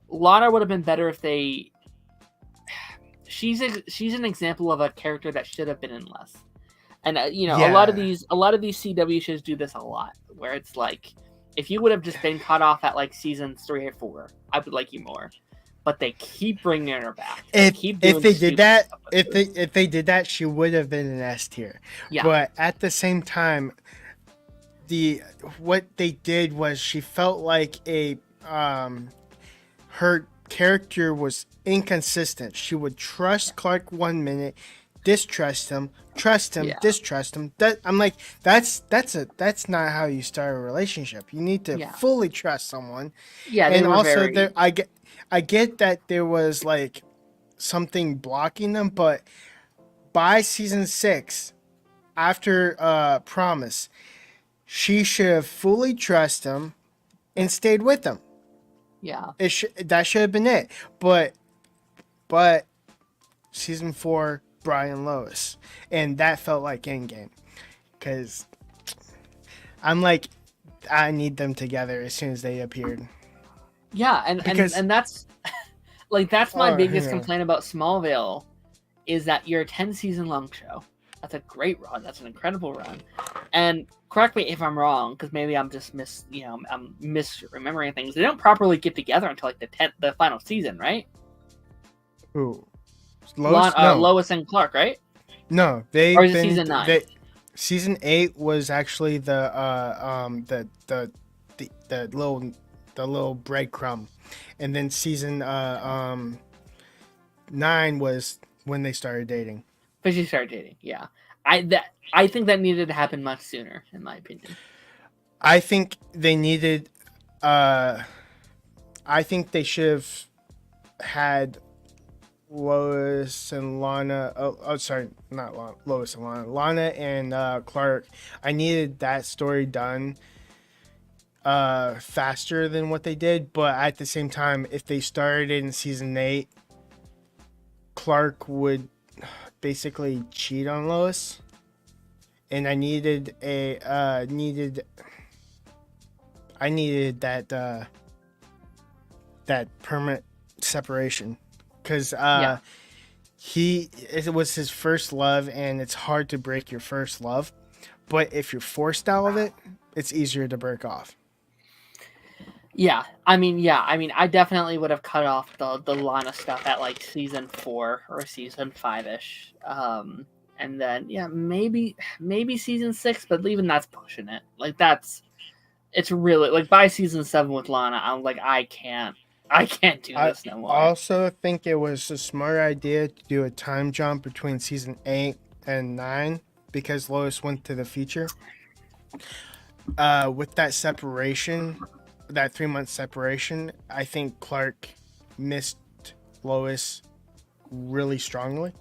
Lana would have been better if they she's an example of a character that should have been in less. And a lot of these CW shows do this a lot, where it's like, if you would have just been cut off at like season 3 or 4, I would like you more. But they keep bringing her back. If they did that, she would have been an S tier. Yeah. But at the same time, what they did was she felt like her character was inconsistent. She would trust Clark 1 minute, distrust him, trust him, distrust him. I'm like, that's not how you start a relationship. You need to fully trust someone. Yeah, and also I get that there was like something blocking them, but by season 6, after Promise, she should have fully trusted him and stayed with him. Yeah, that should have been it. But season 4, Brian Lois, and that felt like Endgame, because I'm like, I need them together as soon as they appeared. Yeah, and that's like, that's my biggest complaint about Smallville, is that you're a 10-season long show. That's a great run. That's an incredible run. And correct me if I'm wrong, because maybe I'm just I'm misremembering things. They don't properly get together until like the final season, right? Who? Lois? No. Lois and Clark, right? No, or is it season 9? Season 8 was actually the little breadcrumb, and then season 9 was when they started dating. But she started dating, yeah. I think that needed to happen much sooner, in my opinion. I think they needed. I think they should have had Lois and Lana. Oh, sorry, not Lois and Lana. Lana and Clark. I needed that story done faster than what they did, but at the same time, if they started in season 8, Clark would basically cheat on Lois, and I needed that permanent separation, because it was his first love, and it's hard to break your first love, but if you're forced out of it, it's easier to break off. Yeah, I mean, I definitely would have cut off the Lana stuff at like season 4 or season 5-ish, and then maybe season 6, but even that's pushing it. Like, it's really like by season 7 with Lana, I'm like, I can't do this no more. I also think it was a smart idea to do a time jump between season 8 and 9, because Lois went to the future. With that separation, that 3-month separation, I think Clark missed Lois really strongly,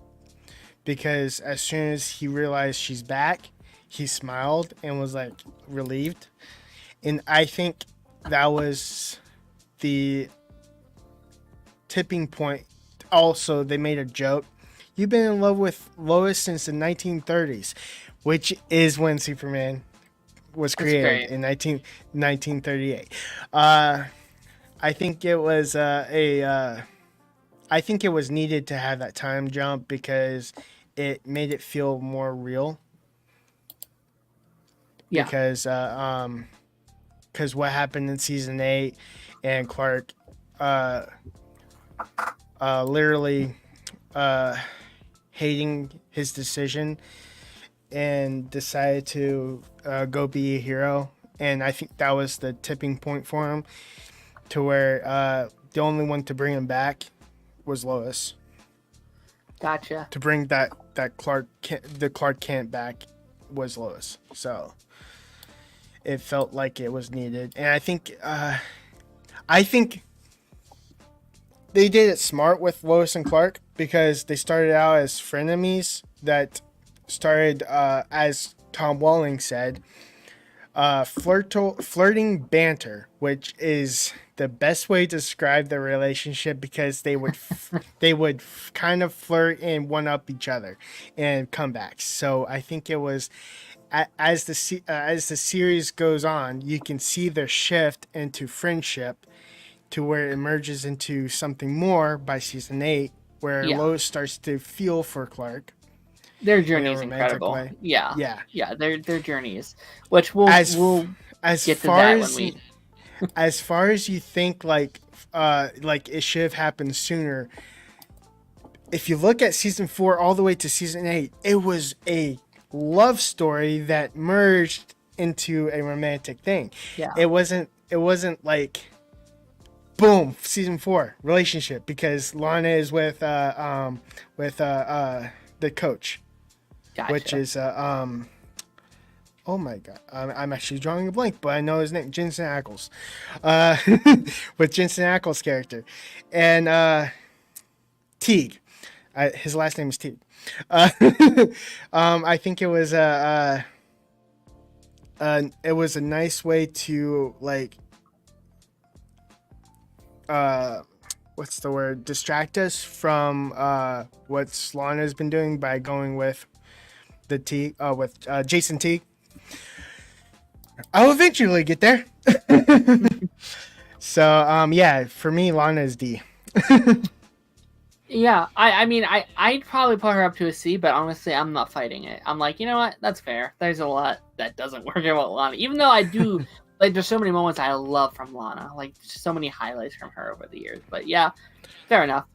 because as soon as he realized she's back, he smiled and was like relieved. And I think that was the tipping point. Also, they made a joke. You've been in love with Lois since the 1930s, which is when Superman was created in 1938. I think it was I think it was needed to have that time jump because it made it feel more real. Yeah. Because what happened in season 8 and Clark literally hating his decision and decided to go be a hero. And I think that was the tipping point for him to where the only one to bring him back was Lois. Gotcha. To bring the Clark Kent back was Lois. So it felt like it was needed. And I think they did it smart with Lois and Clark because they started out as frenemies that started, as Tom Walling said, flirting banter, which is the best way to describe the relationship because they would kind of flirt and one up each other and comebacks. So I think it was as the series goes on, you can see their shift into friendship to where it emerges into something more by season 8, where Lois starts to feel for Clark. Their journey is incredible. Way. Yeah. Their journeys, which we'll get to that when we. As far as you think, like it should have happened sooner. If you look at season 4 all the way to season 8, it was a love story that merged into a romantic thing. Yeah. It wasn't like boom, season 4 relationship because Lana is with the coach. Gotcha. Which is oh my god, I'm actually drawing a blank, but I know his name, Jensen Ackles, with Jensen Ackles' character, and Teague. His last name is Teague. I think it was a nice way to like what's the word? Distract us from what Lana's been doing by going with the Teague with Jason Teague. I'll eventually get there. So yeah, for me, Lana is D. Yeah, I mean, I'd probably put her up to a C, but honestly, I'm not fighting it. I'm like, you know what? That's fair. There's a lot that doesn't work about Lana, even though I do like. There's so many moments I love from Lana, like so many highlights from her over the years. But yeah, fair enough.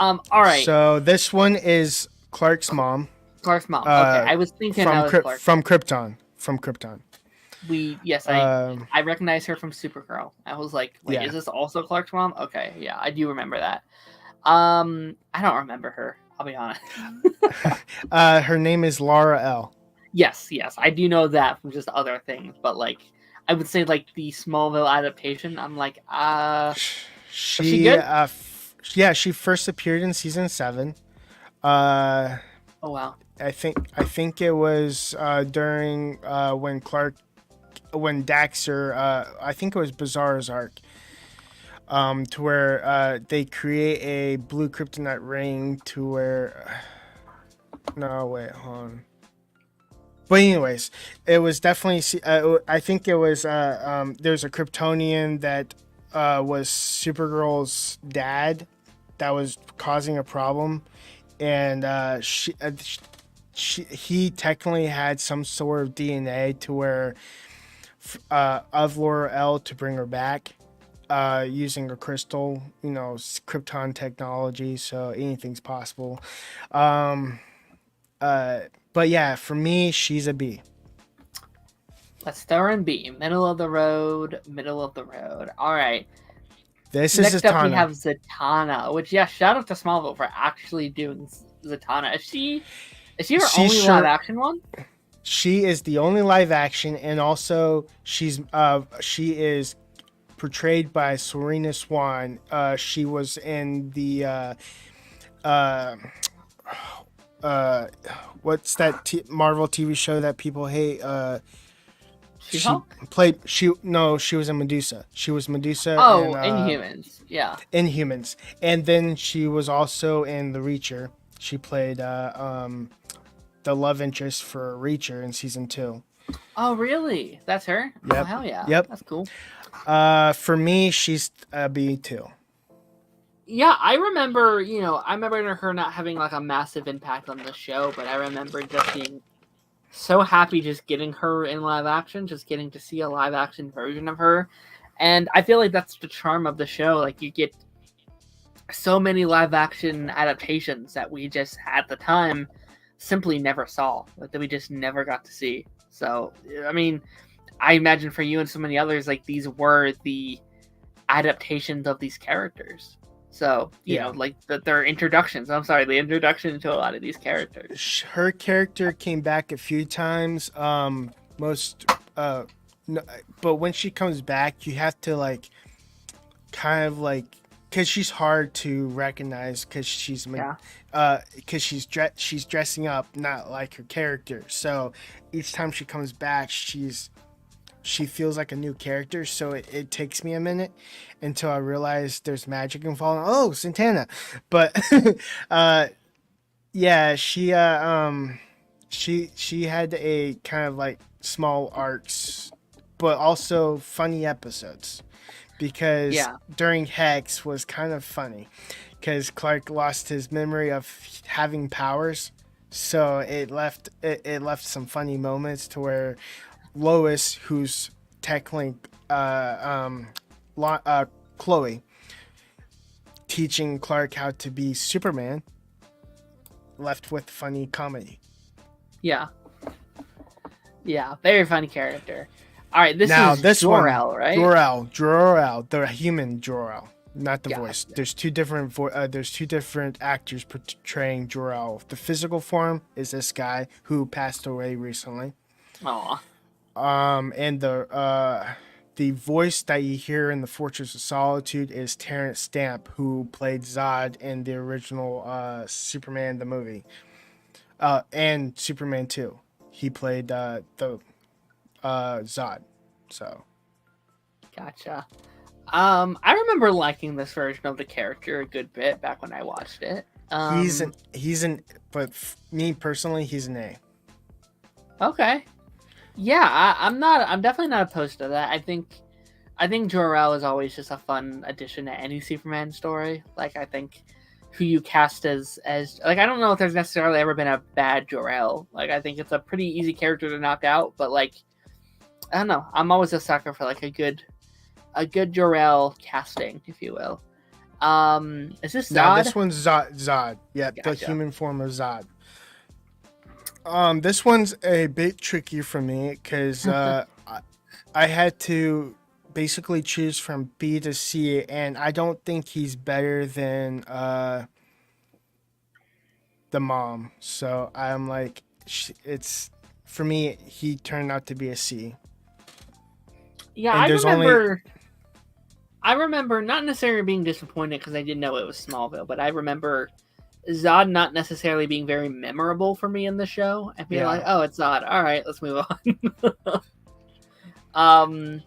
All right. So this one is Clark's mom. Clark's mom. Okay, I was thinking from Krypton. From Krypton. I recognize her from Supergirl. I was like, wait, is this also Clark's mom? Okay, yeah, I do remember that. I don't remember her. I'll be honest. Her name is Laura L. Yes, I do know that from just other things, but like, I would say like the Smallville adaptation. I'm like, she good? Yeah, she first appeared in season 7. Oh wow. I think it was during when Daxter, I think it was Bizarre's arc, to where they create a blue kryptonite ring to where. No, wait, hold on. But anyways, it was definitely. I think it was. There's a Kryptonian that was Supergirl's dad that was causing a problem, and he technically had some sort of DNA to where of Laura L to bring her back using a crystal, Krypton technology, so anything's possible. But yeah, for me, she's a B. Let's throw in B. Middle of the road. All right. This Next is Zatanna. Up we have Zatanna, which shout out to Smallville for actually doing Zatanna. Is she her only live action one? She is the only live action, and also she is portrayed by Serena Swan. She was in the what's that Marvel TV show that people hate? She She-Hulk? played she was a Medusa. She was Medusa in Oh, Inhumans. Yeah. Inhumans, and then she was also in The Reacher. She played the love interest for Reacher in season 2. Oh, really? That's her? Oh, Yep. hell yeah. Yep. That's cool. For me, she's a B too. Yeah, I remember, I remember her not having like a massive impact on the show, but I remember just being so happy just getting her in live action, just getting to see a live action version of her. And I feel like that's the charm of the show. Like, you get so many live action adaptations that we just at the time simply never saw, like, that we just never got to see. So, I mean, I imagine for you and so many others, like, these were the adaptations of these characters. So, you know, like their introductions. I'm sorry, the introduction to a lot of these characters. Her character came back a few times. No, but when she comes back, you have to like, kind of like, because she's hard to recognize because she's she's dressing up not like her character. So each time she comes back, she feels like a new character, so it takes me a minute until I realize there's magic involved. Oh, Santana. But yeah, she had a kind of like small arcs, but also funny episodes, because during Hex was kind of funny because Clark lost his memory of having powers, so it left some funny moments to where Lois, who's tackling Chloe, teaching Clark how to be Superman, left with funny comedy. Yeah, very funny character. All right, this is Jor-El, right? Jor-El, the human Jor-El, not the voice. Yeah. There's two different actors portraying Jor-El. The physical form is this guy who passed away recently. Aw. And the voice that you hear in the Fortress of Solitude is Terrence Stamp, who played Zod in the original Superman the movie, and Superman 2. He played the Zod. So, gotcha. I remember liking this version of the character a good bit back when I watched it. But me personally, he's an A. Okay. Yeah, I'm definitely not opposed to that. I think Jor-El is always just a fun addition to any Superman story. Like, I think who you cast as like, I don't know if there's necessarily ever been a bad Jor-El. Like, I think it's a pretty easy character to knock out, but like, I don't know. I'm always a sucker for like a good Jor-El casting, if you will. Is this Zod? No, this one's Zod. Yeah, gotcha. The human form of Zod. This one's a bit tricky for me because I had to basically choose from B to C, and I don't think he's better than the mom. So I'm like, it's for me. He turned out to be a C. Yeah, I remember not necessarily being disappointed because I didn't know it was Smallville, but I remember Zod not necessarily being very memorable for me in the show and being like, oh, it's Zod. All right, let's move on.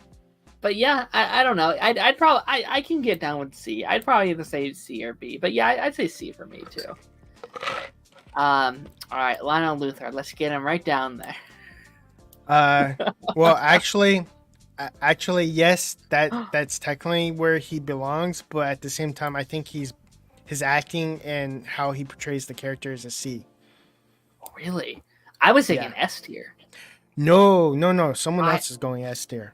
But yeah, I don't know. I'd probably I can get down with C. I'd probably either say C or B, but yeah, I'd say C for me too. All right, Lionel Luthor. Let's get him right down there. Well, actually, yes, that's technically where he belongs, but at the same time, I think his acting and how he portrays the character is a C. Oh, really? I was thinking S tier. No. Someone else is going S tier.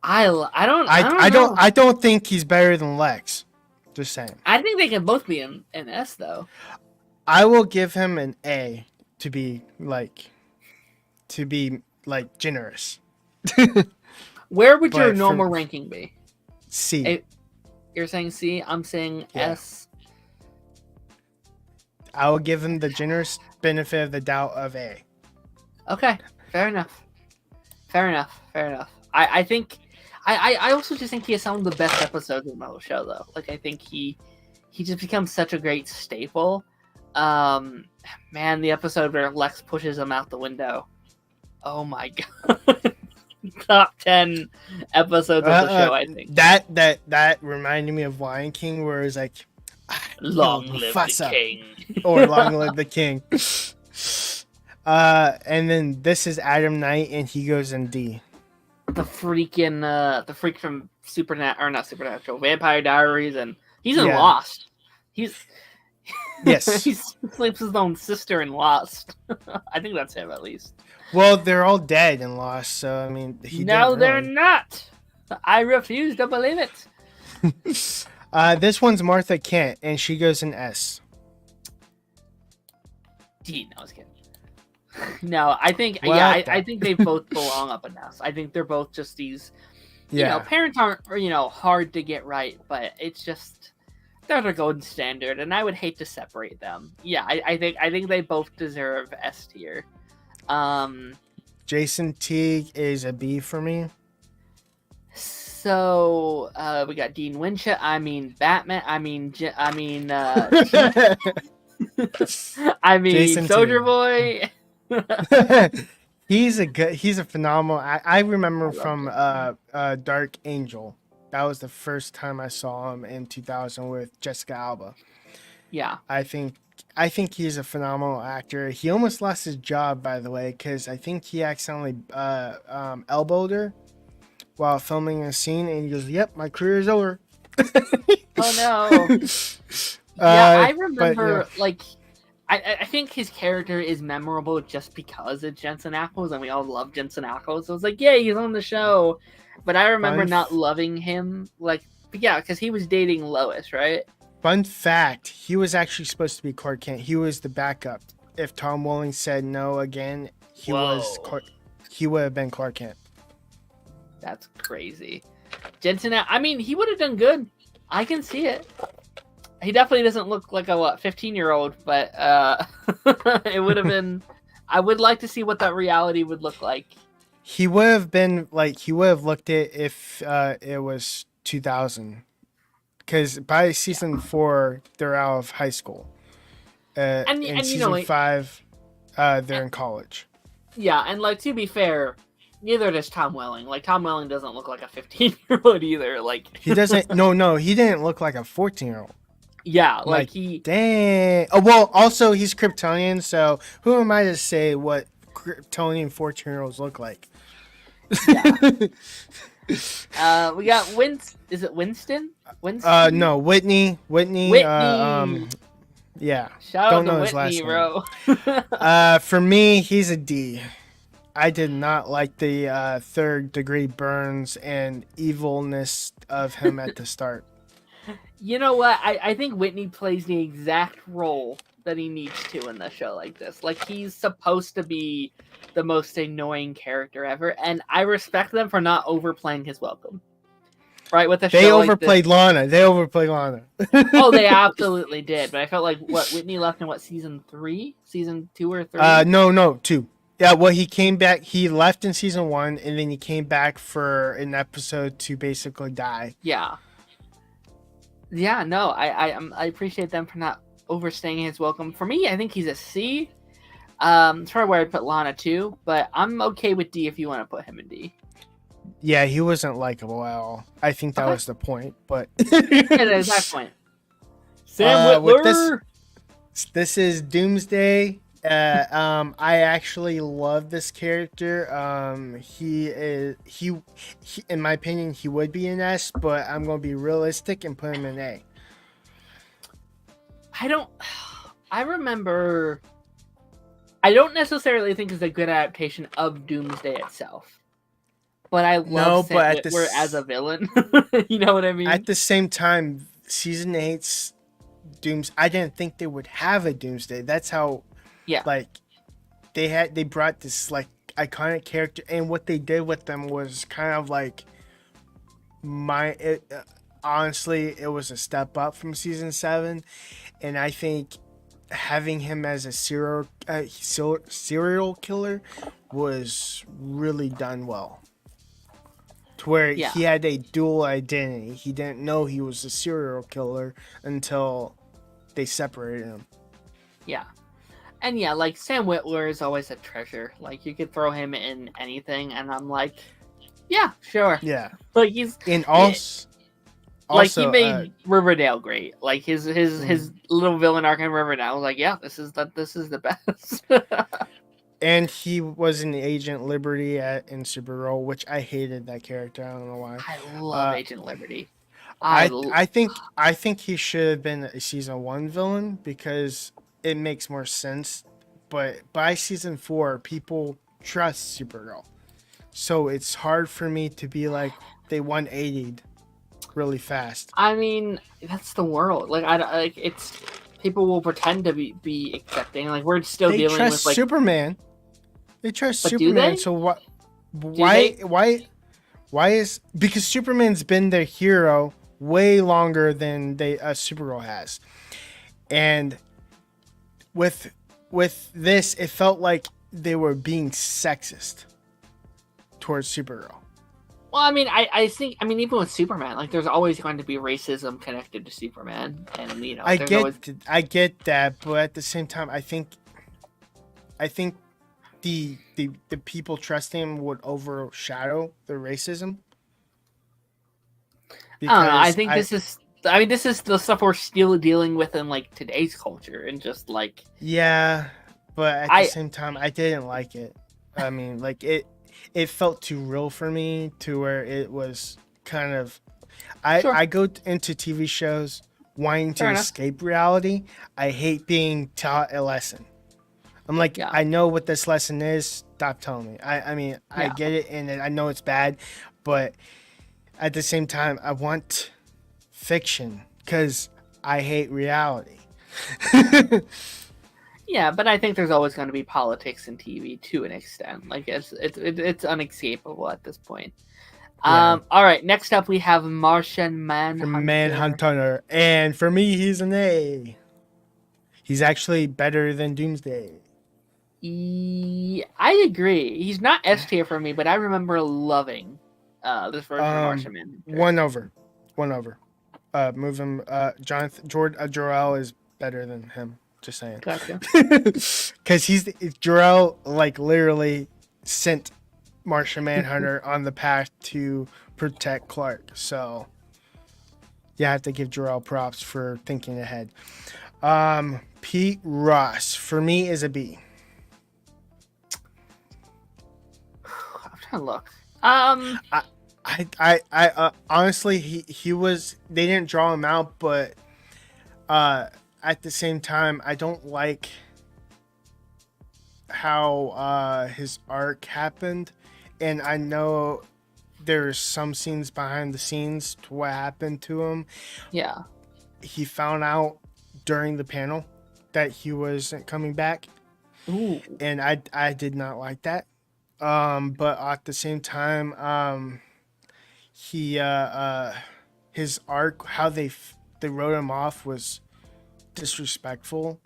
I don't think he's better than Lex. Just saying. I think they can both be in S though. I will give him an A to be generous. Where would your normal ranking be? C. You're saying C. I'm saying S. I will give him the generous benefit of the doubt of A. Okay, fair enough. I think I also just think he has some of the best episodes in the whole show though. Like, I think he just becomes such a great staple Man, the episode where Lex pushes him out the window. Oh my god. Top 10 episodes of the show, I think. That reminded me of Lion King, where it's like, long live the king. Or long live the king. And then this is Adam Knight, and he goes in D. The freak from Supernatural, Vampire Diaries, and he's in Lost. Yes. He sleeps with his own sister in Lost. I think that's him, at least. Well, they're all dead in Lost, so I mean, they're not. I refuse to believe it. This one's Martha Kent, and she goes in S. D. No, I was kidding. No, I think I think they both belong up in S. I think they're both just these. You know, parents aren't hard to get right, but it's just they're the golden standard, and I would hate to separate them. Yeah, I think they both deserve S tier. Jason Teague is a B for me. So we got Dean Winchester. I mean Batman. I mean Jason Soldier Teague. Boy. He's a phenomenal. I remember from Dark Angel. That was the first time I saw him in 2000 with Jessica Alba. Yeah, I think he's a phenomenal actor. He almost lost his job, by the way, because I think he accidentally elbowed her while filming a scene, and he goes, "Yep, my career is over." Oh no. Yeah, I remember I think his character is memorable just because it's Jensen Ackles, and we all love Jensen Ackles. So it's like, yeah, he's on the show. But I remember not loving him, because he was dating Lois, right? Fun fact, he was actually supposed to be Clark Kent. He was the backup. If Tom Welling said no again, he would have been Clark Kent. That's crazy. Jensen, I mean, he would have done good. I can see it. He definitely doesn't look like a 15-year-old, but it would have been. I would like to see what that reality would look like. He would have been he would have looked it if it was 2000, because by season 4 they're out of high school. And season 5, they're in college. Yeah, and to be fair, neither does Tom Welling. Tom Welling doesn't look like a 15-year-old either. He doesn't. No, he didn't look like a 14-year-old. Yeah, dang. Oh, well, also he's Kryptonian, so who am I to say what Kryptonian 14-year-olds look like? Yeah. We got Is it Winston? Winston? No, Whitney. Yeah. Shout out to Whitney, bro. For me, he's a D. I did not like the third-degree burns and evilness of him at the start. You know what? I think Whitney plays the exact role that he needs to in a show like this. He's supposed to be the most annoying character ever, and I respect them for not overplaying his welcome. Right, with a show they overplayed Lana. They overplayed Lana. Oh, they absolutely did. But I felt like Whitney left in season 3, season 2 or 3. No, 2. Yeah, well, he came back. He left in season 1, and then he came back for an episode to basically die. Yeah. Yeah, no, I appreciate them for not overstaying his welcome. For me, I think he's a C. It's probably where I put Lana too, but I'm okay with D if you want to put him in D. Yeah, he wasn't likable at all. I think that was the point, but yeah, that's that point. Sam Whitler. This is Doomsday. I actually love this character. He in my opinion, he would be an S, but I'm gonna be realistic and put him in A. I don't necessarily think it's a good adaptation of Doomsday itself, but I love Sam Witwer as a villain. You know what I mean? At the same time, season 8's I didn't think they would have a Doomsday. That's how. Yeah, they brought this iconic character, and what they did with them was kind of honestly, it was a step up from season 7, and I think having him as a serial killer was really done well. To where he had a dual identity. He didn't know he was a serial killer until they separated him. Yeah. And yeah, like Sam Witwer is always a treasure. Like you could throw him in anything, and I'm like, yeah, sure. Yeah. Like he's And yeah, like he also, made Riverdale great. Like his mm, little villain arc in Riverdale. I was like, yeah, this is the best. and he was an Agent Liberty in Supergirl, which I hated that character. I don't know why. I love Uh, Agent Liberty. I think he should have been a season 1 villain because it makes more sense. But by season 4, people trust Supergirl, so it's hard for me to be like they 180'd really fast. I mean, that's the world. Like I like it's people will pretend to be accepting. Like we're still They dealing trust with like, Superman. They trust but do Superman. they? So what? Do Why? they? Why is because Superman's been their hero way longer than Supergirl has, and with this, it felt like they were being sexist towards Supergirl. Well, I mean, I think I mean even with Superman, like there's always going to be racism connected to Superman, and you know I there's always get that, but at the same time, I think the people trusting him would overshadow the racism I don't know. I because think this is the stuff we're still dealing with in like today's culture, and just like yeah, but at the I same time, I didn't like it. I mean, like it felt too real for me to where it was kind of. sure, I go into TV shows wanting to fair enough. escape reality. I hate being taught a lesson. I'm like, Yeah, I know what this lesson is. Stop telling me. I mean, I yeah. get it, and I know it's bad, but at the same time, I want fiction because I hate reality. Yeah, but I think there's always going to be politics in TV to an extent. Like it's unescapable at this point. Yeah. All right. Next up, we have Martian Manhunter. Manhunter, and for me, he's an A. He's actually better than Doomsday. I agree. He's not S tier for me, but I remember loving this version of Martian Manhunter. One over. Move him. Jonathan Jor-El is better than him. Just saying. Gotcha. Because Jor-El like literally sent Martian Manhunter on the path to protect Clark. So you have to give Jor-El props for thinking ahead. Pete Ross for me is a B. I'm trying to look. I honestly he was they didn't draw him out, but at the same time I don't like how his arc happened, and I know there's some scenes behind the scenes to what happened to him. Yeah. He found out during the panel that he wasn't coming back, Ooh. and I did not like that. But at the same time, he his arc, how they wrote him off was disrespectful.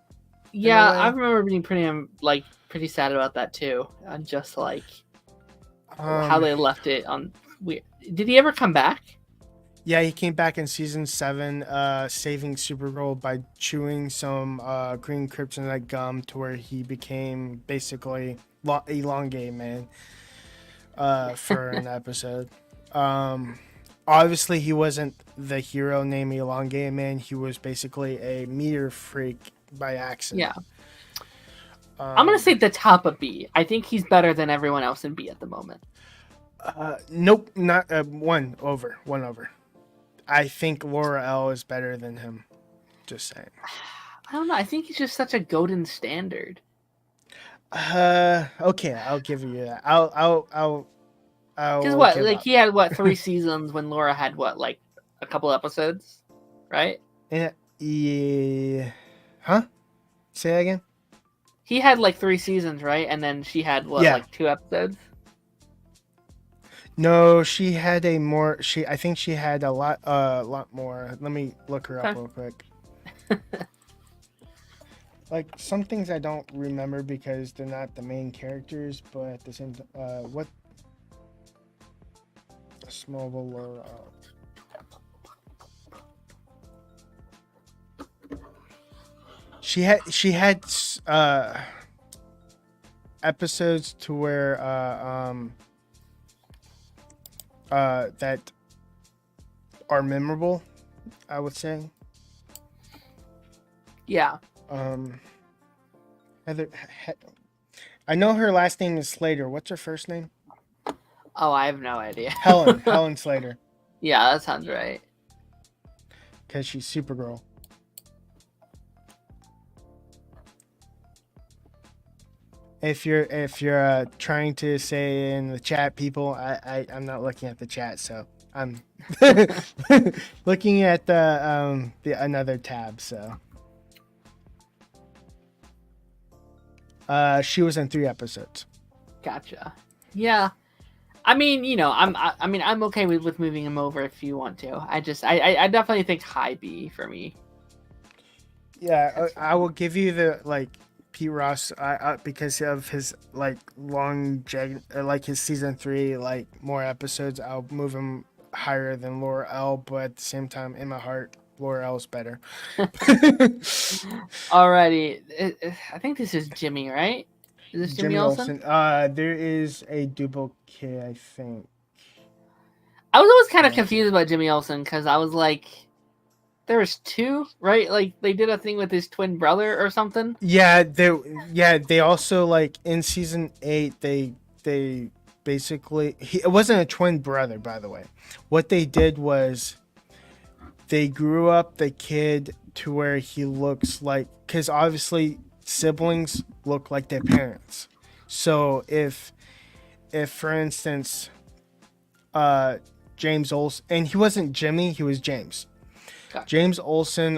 Yeah, I remember being pretty sad about that too, and just like how they left it on. Weird. Did he ever come back? Yeah, he came back in season 7, saving Supergirl by chewing some green kryptonite gum to where he became basically elongate man for an episode. Obviously, he wasn't the hero named Elongate Man. He was basically a meteor freak by accident. Yeah. I'm gonna say the top of B. I think he's better than everyone else in B at the moment. Nope, not one over. I think Laura L is better than him. Just saying. I don't know. I think he's just such a golden standard. Okay, I'll give you that. I'll Because what, like he had 3 seasons when Laura had like a couple episodes, right? Yeah. Huh? Say that again. He had like 3 seasons, right? And then she had like 2 episodes. No, she had I think she had a lot more. Let me look her up real quick. Like some things I don't remember because they're not the main characters, but at the same time, what Smallville or she had episodes to where that are memorable, I would say. Yeah. Heather, I know her last name is Slater. What's her first name? Oh, I have no idea. Helen Slater. Yeah, that sounds right. Because she's Supergirl. If you're trying to say in the chat, people, I'm not looking at the chat, so I'm looking at the another tab. So she was in 3 episodes. Gotcha. Yeah. I mean, I'm okay with moving him over if you want to. I definitely think high B for me. Yeah, I will give you the Pete Ross because of his his season 3 more episodes. I'll move him higher than Laura L, but at the same time, in my heart, Laura L's better. Alrighty, I think this is Jimmy, right? Is this Jimmy Olsen? There is a duplicate, I think. I was always kind of confused about Jimmy Olsen because I was like, there was 2, right? Like they did a thing with his twin brother or something. Yeah, they also in season 8 they basically it wasn't a twin brother, by the way. What they did was they grew up the kid to where he looks like, because obviously siblings look like their parents. So if for instance James Olsen, and he wasn't Jimmy, he was James. Gotcha. James Olsen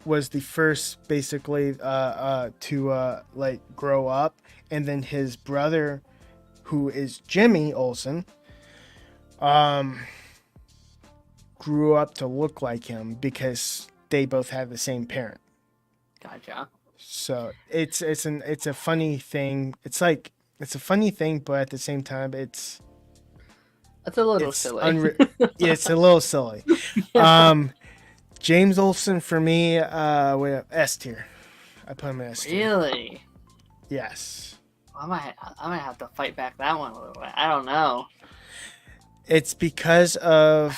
was the first basically to grow up, and then his brother, who is Jimmy Olsen, grew up to look like him because they both had the same parent. Gotcha. So it's a funny thing. It's a funny thing, but at the same time, it's a little silly. It's a little silly. James Olsen for me, S tier. I put him in S tier. Really? Yes. I might have to fight back that one a little bit. I don't know. It's because of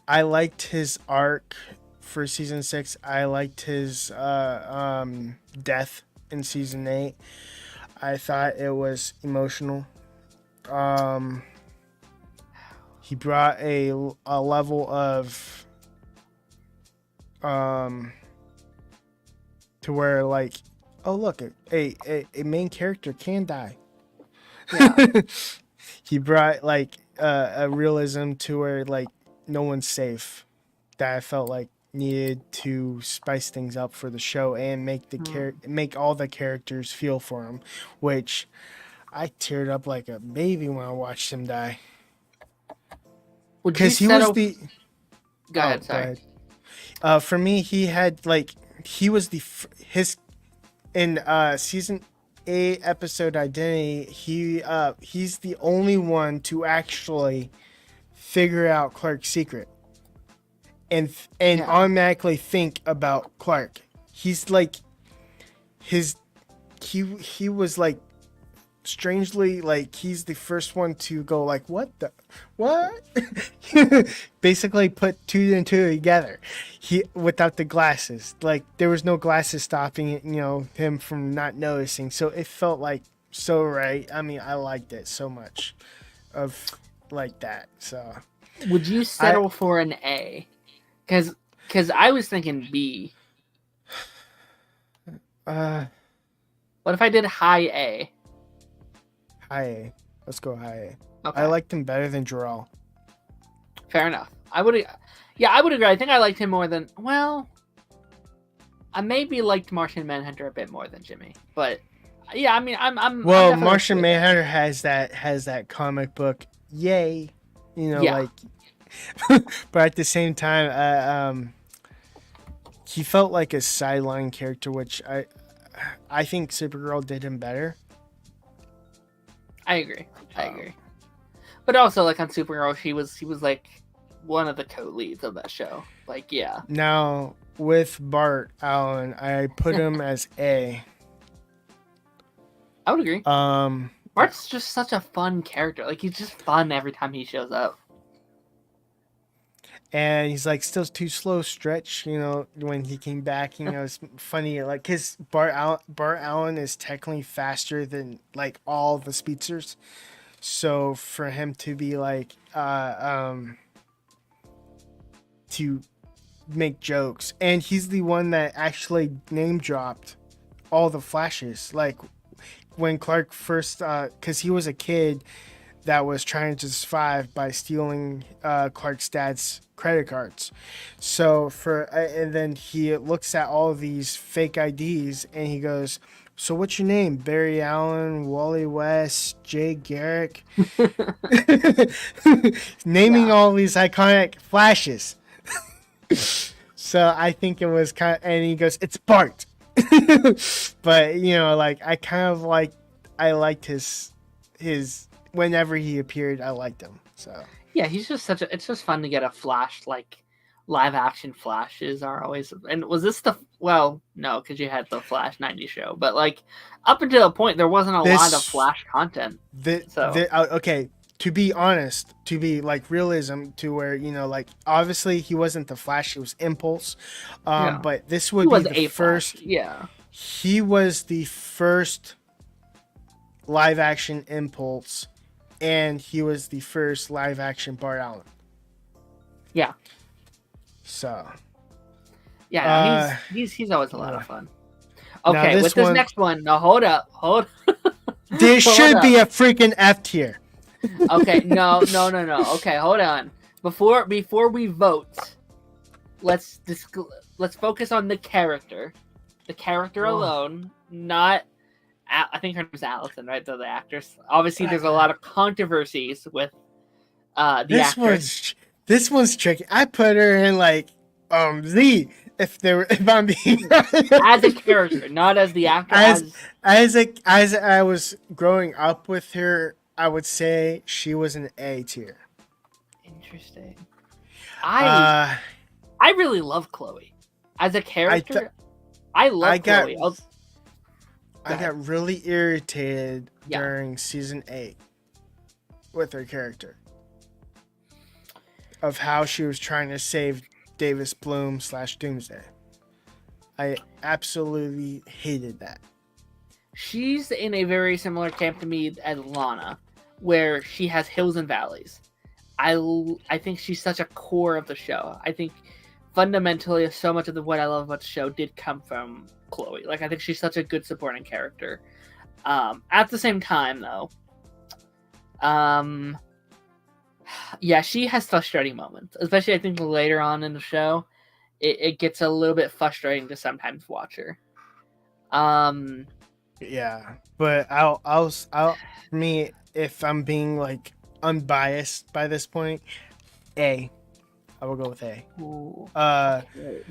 I liked his arc for season 6. I liked his death in season 8. I thought it was emotional. He brought a level of to where oh look, a main character can die. Yeah. He brought a realism to where no one's safe, that I felt needed to spice things up for the show and make the make all the characters feel for him, which I teared up like a baby when I watched him die. Because he was the. Go ahead, sorry. Go ahead. For me, he had he was his in season 8 episode Identity. He's the only one to actually figure out Clark's secret and automatically think about Clark. He's he was strangely he's the first one to go what basically put 2 and 2 together. He without the glasses, there was no glasses stopping him from not noticing, so it felt so right. I mean, I liked it so much of that. So would you settle for an A? Because I was thinking B. What if I did high A? High A. Let's go high A. Okay. I liked him better than Jarrell. Fair enough. I would agree. I think I liked him more than, I maybe liked Martian Manhunter a bit more than Jimmy. But yeah, I mean, I'm Martian Manhunter has that comic book, yay, but at the same time, he felt like a sideline character, which I think Supergirl did him better. I agree. But also, on Supergirl, he was one of the co-leads of that show. Like, yeah. Now with Bart Allen, I put him as A. I would agree. Yeah. Bart's just such a fun character. Like, he's just fun every time he shows up. And he's like still too slow stretch, when he came back, it's funny, like, because Bart Allen is technically faster than like all the speedsters. So for him to be like to make jokes, and he's the one that actually name dropped all the Flashes, like when Clark first, because he was a kid that was trying to survive by stealing Clark's dad's credit cards. So and then he looks at all of these fake IDs and he goes, "So what's your name? Barry Allen, Wally West, Jay Garrick," naming all these iconic Flashes. So I think it was kind of, and he goes, "It's Bart." But I liked his whenever he appeared, I liked him. So yeah, he's just it's just fun to get a Flash, like live action Flashes are always. And was this no, because you had the Flash 90 show, but like up until a point there wasn't a lot of Flash content. Okay, to be honest, to be like realism, to where like obviously he wasn't the Flash, he was Impulse, but this would be the first. Flash. Yeah, he was the first live action Impulse, and he was the first live action Bart Allen. Yeah. So. Yeah, he's always a lot of fun. Okay, with this next one, now hold up. There should be a freaking F tier. Okay, no. Okay, hold on. Before we vote, let's focus on the character. The character alone, not. I think her name's Allison, right? The actress. Obviously, there's a lot of controversies with the actress. This one's tricky. I put her in like Z. If I'm being as a character, not as the actor. As I was growing up with her, I would say she was an A tier. Interesting. I really love Chloe as a character. I love Chloe. I got really irritated during season 8 with her character of how she was trying to save Davis Bloom / Doomsday. I absolutely hated that. She's in a very similar camp to me as Lana, where she has hills and valleys. I think she's such a core of the show. I think fundamentally so much of what I love about the show did come from Chloe. Like, I think she's such a good supporting character. At the same time, though, yeah, she has frustrating moments. Especially, I think later on in the show, it gets a little bit frustrating to sometimes watch her. Yeah, but I'll me, if I'm being like unbiased by this point, A. I will go with A. Ooh, okay.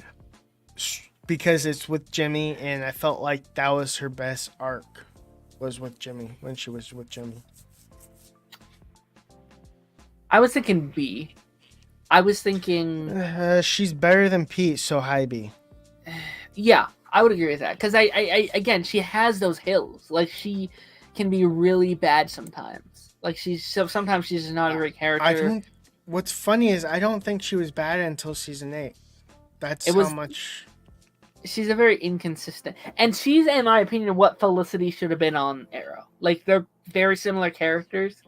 Because it's with Jimmy, and I felt like that was her best arc, was with Jimmy, when she was with Jimmy. I was thinking B. I was thinking she's better than Pete, so high B. Yeah, I would agree with that, because I again, she has those hills. Like, she can be really bad sometimes. Like, sometimes she's just not a great character. What's funny is I don't think she was bad until season 8. That's how much. She's a very inconsistent, and she's, in my opinion, what Felicity should have been on Arrow. Like, they're very similar characters,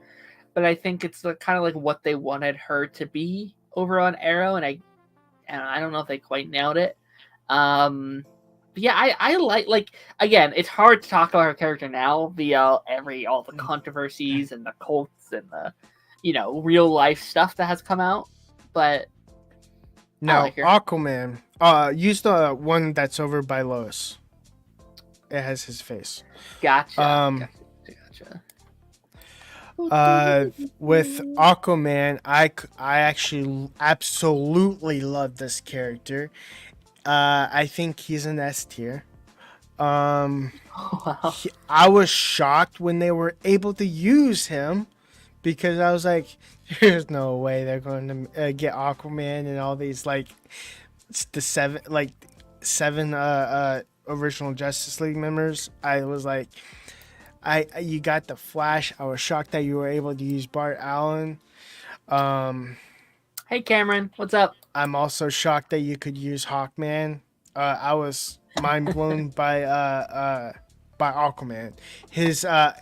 but I think it's kind of like what they wanted her to be over on Arrow, and I don't know if they quite nailed it. But yeah, I like again, it's hard to talk about her character now via all the controversies and the cults and the real life stuff that has come out. But no, Aquaman. Use the one that's over by Lois. It has his face. Gotcha. With Aquaman, I actually absolutely love this character. I think he's an S tier. Wow. I was shocked when they were able to use him, because I was like, there's no way they're going to get Aquaman and all these like the seven original Justice League members, I was like, you got the Flash. I was shocked that you were able to use Bart Allen. Hey Cameron, what's up? I'm also shocked that you could use Hawkman. I was mind blown by Aquaman.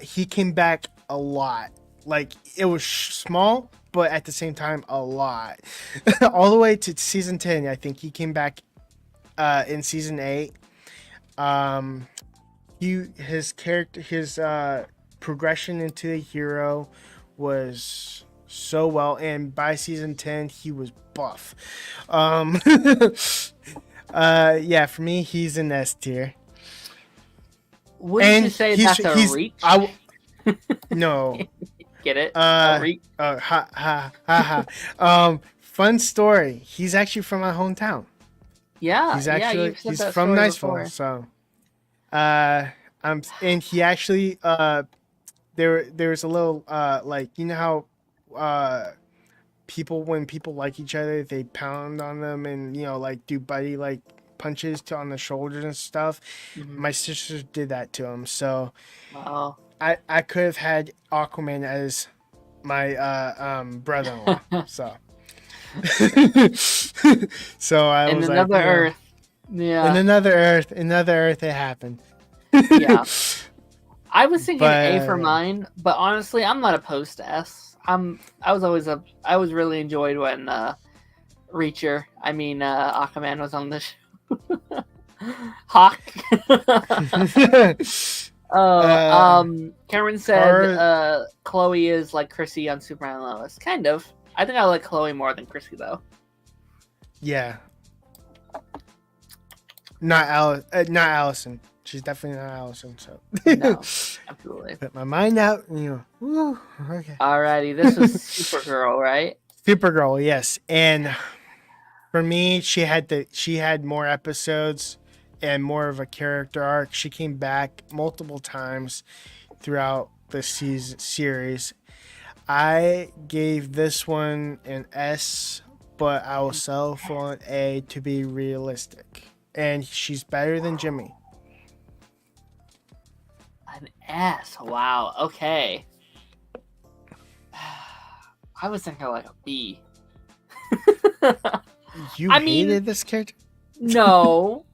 He came back a lot. Like it was small, but at the same time a lot. All the way to season 10, I think he came back in season 8. His progression into a hero was so well, and by season 10 he was buff. Yeah, for me he's an S tier. Wouldn't you say that's a reach? No. Get it? Fun story. He's actually from my hometown. Yeah, he's actually he's from Niceville. So, and he actually there's a little like, you know how when people like each other, they pound on them and, you know, like do buddy like punches on the shoulders and stuff. Mm-hmm. My sister did that to him, so I could have had Aquaman as my brother-in-law. So so I was like, Earth. Yeah. In another Earth, it happened. Yeah. I was thinking A for mine, but honestly, I'm not opposed to S. I was really enjoyed when Aquaman was on the show. Hawk. Cameron said Chloe is like Chrissy on Superman and Lois. Kind of. I think I like Chloe more than Chrissy though. Yeah. Not Allison. She's definitely not Allison. So no, absolutely. Put my mind out. You know. Woo, okay. Alrighty, this was Supergirl, right? Supergirl, yes. And for me, she had more episodes and more of a character arc. She came back multiple times throughout the series. I gave this one an S, but I will settle for an A to be realistic. And she's better than Jimmy. An S. Wow. Okay. I was thinking like a B. You hated this character? No.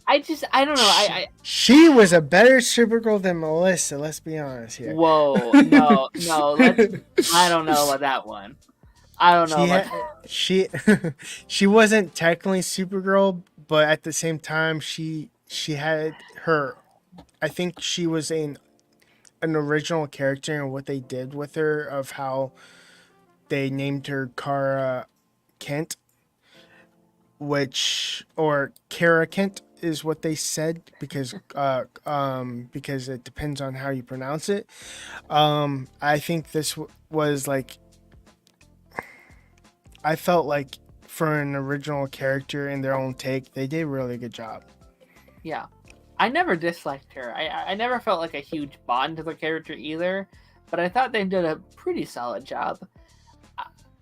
I don't know. She was a better Supergirl than Melissa. Let's be honest here. Whoa. No. I don't know about that one. I don't know. She wasn't technically Supergirl, but at the same time, she had her. I think she was an original character in what they did with her, of how they named her Kara Kent, or Kara Kent is what they said, because it depends on how you pronounce it. I think this was like, I felt like for an original character in their own take, they did a really good job. Yeah. I never disliked her. I never felt like a huge bond to the character either, but I thought they did a pretty solid job.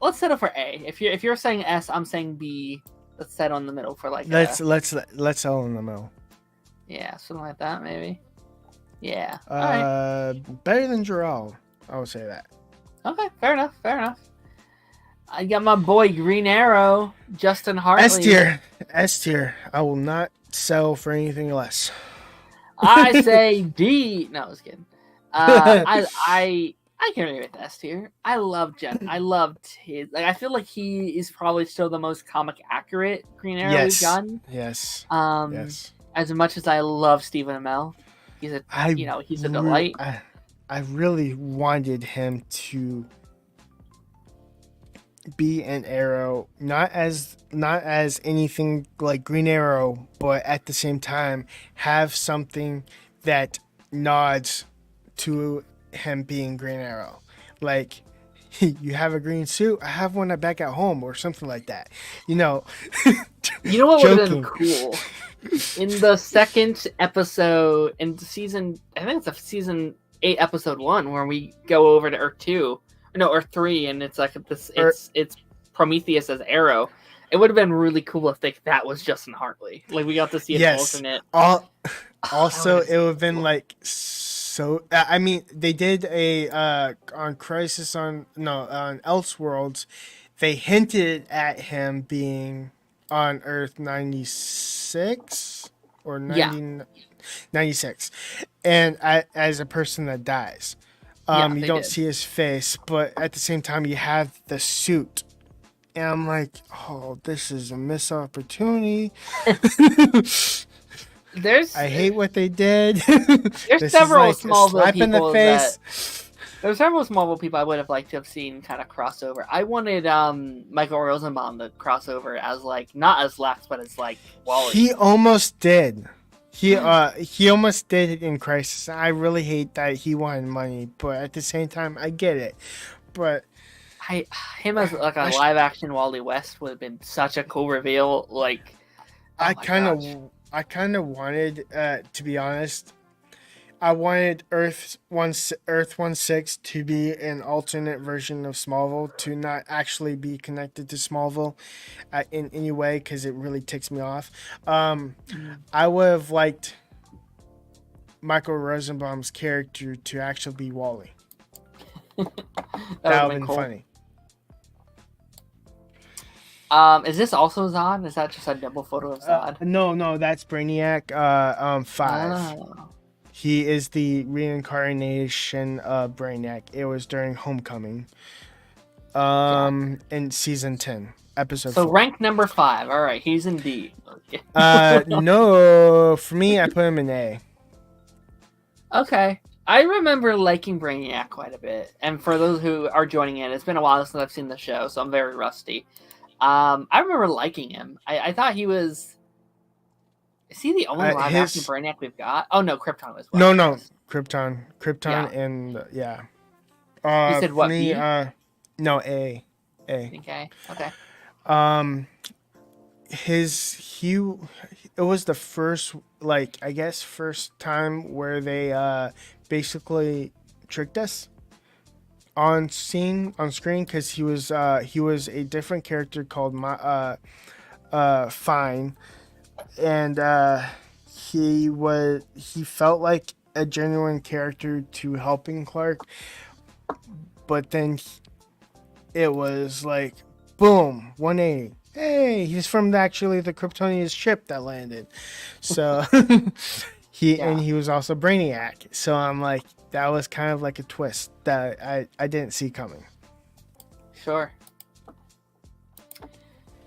Let's settle for A. If you're saying S, I'm saying B. Let's settle in the middle for like. Let's settle in the middle. Yeah, something like that maybe. Yeah. Right. Better than Jor-El, I would say that. Okay, fair enough. I got my boy Green Arrow, Justin Hartley. S tier. I will not settle for anything less. I say D. No, I was kidding. I can agree with S tier. I loved his. Like, I feel like he is probably still the most comic accurate Green Arrow we've done. Yes. Yes. As much as I love Stephen Amell, he's a delight. I really wanted him to be an Arrow, not as anything like Green Arrow, but at the same time have something that nods to him being Green Arrow. Like, you have a green suit, I have one back at home, or something like that. You know what would have been cool? In the second episode in season, I think it's season 8, episode 1, where we go over to Earth 3, and it's like this. It's Prometheus as Arrow, It would have been really cool if that was Justin Hartley. Like we got to see an alternate. Also, it would have been like so. I mean, they did a on Crisis on Elseworlds. They hinted at him being on Earth 96 or 96, and as a person that dies, you don't see his face, but at the same time, you have the suit. And I'm like, oh, this is a missed opportunity. I hate what they did. There's several Smallville people there's several Smallville people I would have liked to have seen kind of crossover. I wanted Michael Rosenbaum to crossover as like not as Lex, but as like Wally. He almost did. He almost did it in Crisis. I really hate that he wanted money, but at the same time, I get it. But him as like a live action Wally West would have been such a cool reveal. Like, I kind of wanted, to be honest, I wanted Earth 1/6 to be an alternate version of Smallville, to not actually be connected to Smallville in any way, because it really ticks me off. I would have liked Michael Rosenbaum's character to actually be Wally. That would have been cool. Funny. Is this also Zod? Is that just a double photo of Zod? No, that's Brainiac 5. Oh. He is the reincarnation of Brainiac. It was during Homecoming. In season 10, episode 4. So rank number 5. All right, he's in D. No, for me, I put him in A. Okay. I remember liking Brainiac quite a bit. And for those who are joining in, it's been a while since I've seen the show, so I'm very rusty. I remember liking him. I thought he was... Is he the only live action Brainiac we've got? Oh, no, Krypton was well. No, Krypton, yeah. And, yeah. You said what, me, B? No, A. Okay. It was the first, like, I guess, first time where they basically tricked us on screen, because he was a different character called Fine, and he felt like a genuine character to helping Clark, but then it was like boom, 180. Hey, he's from the Kryptonian ship that landed. So and he was also Brainiac. So I'm like, that was kind of like a twist that I didn't see coming. Sure.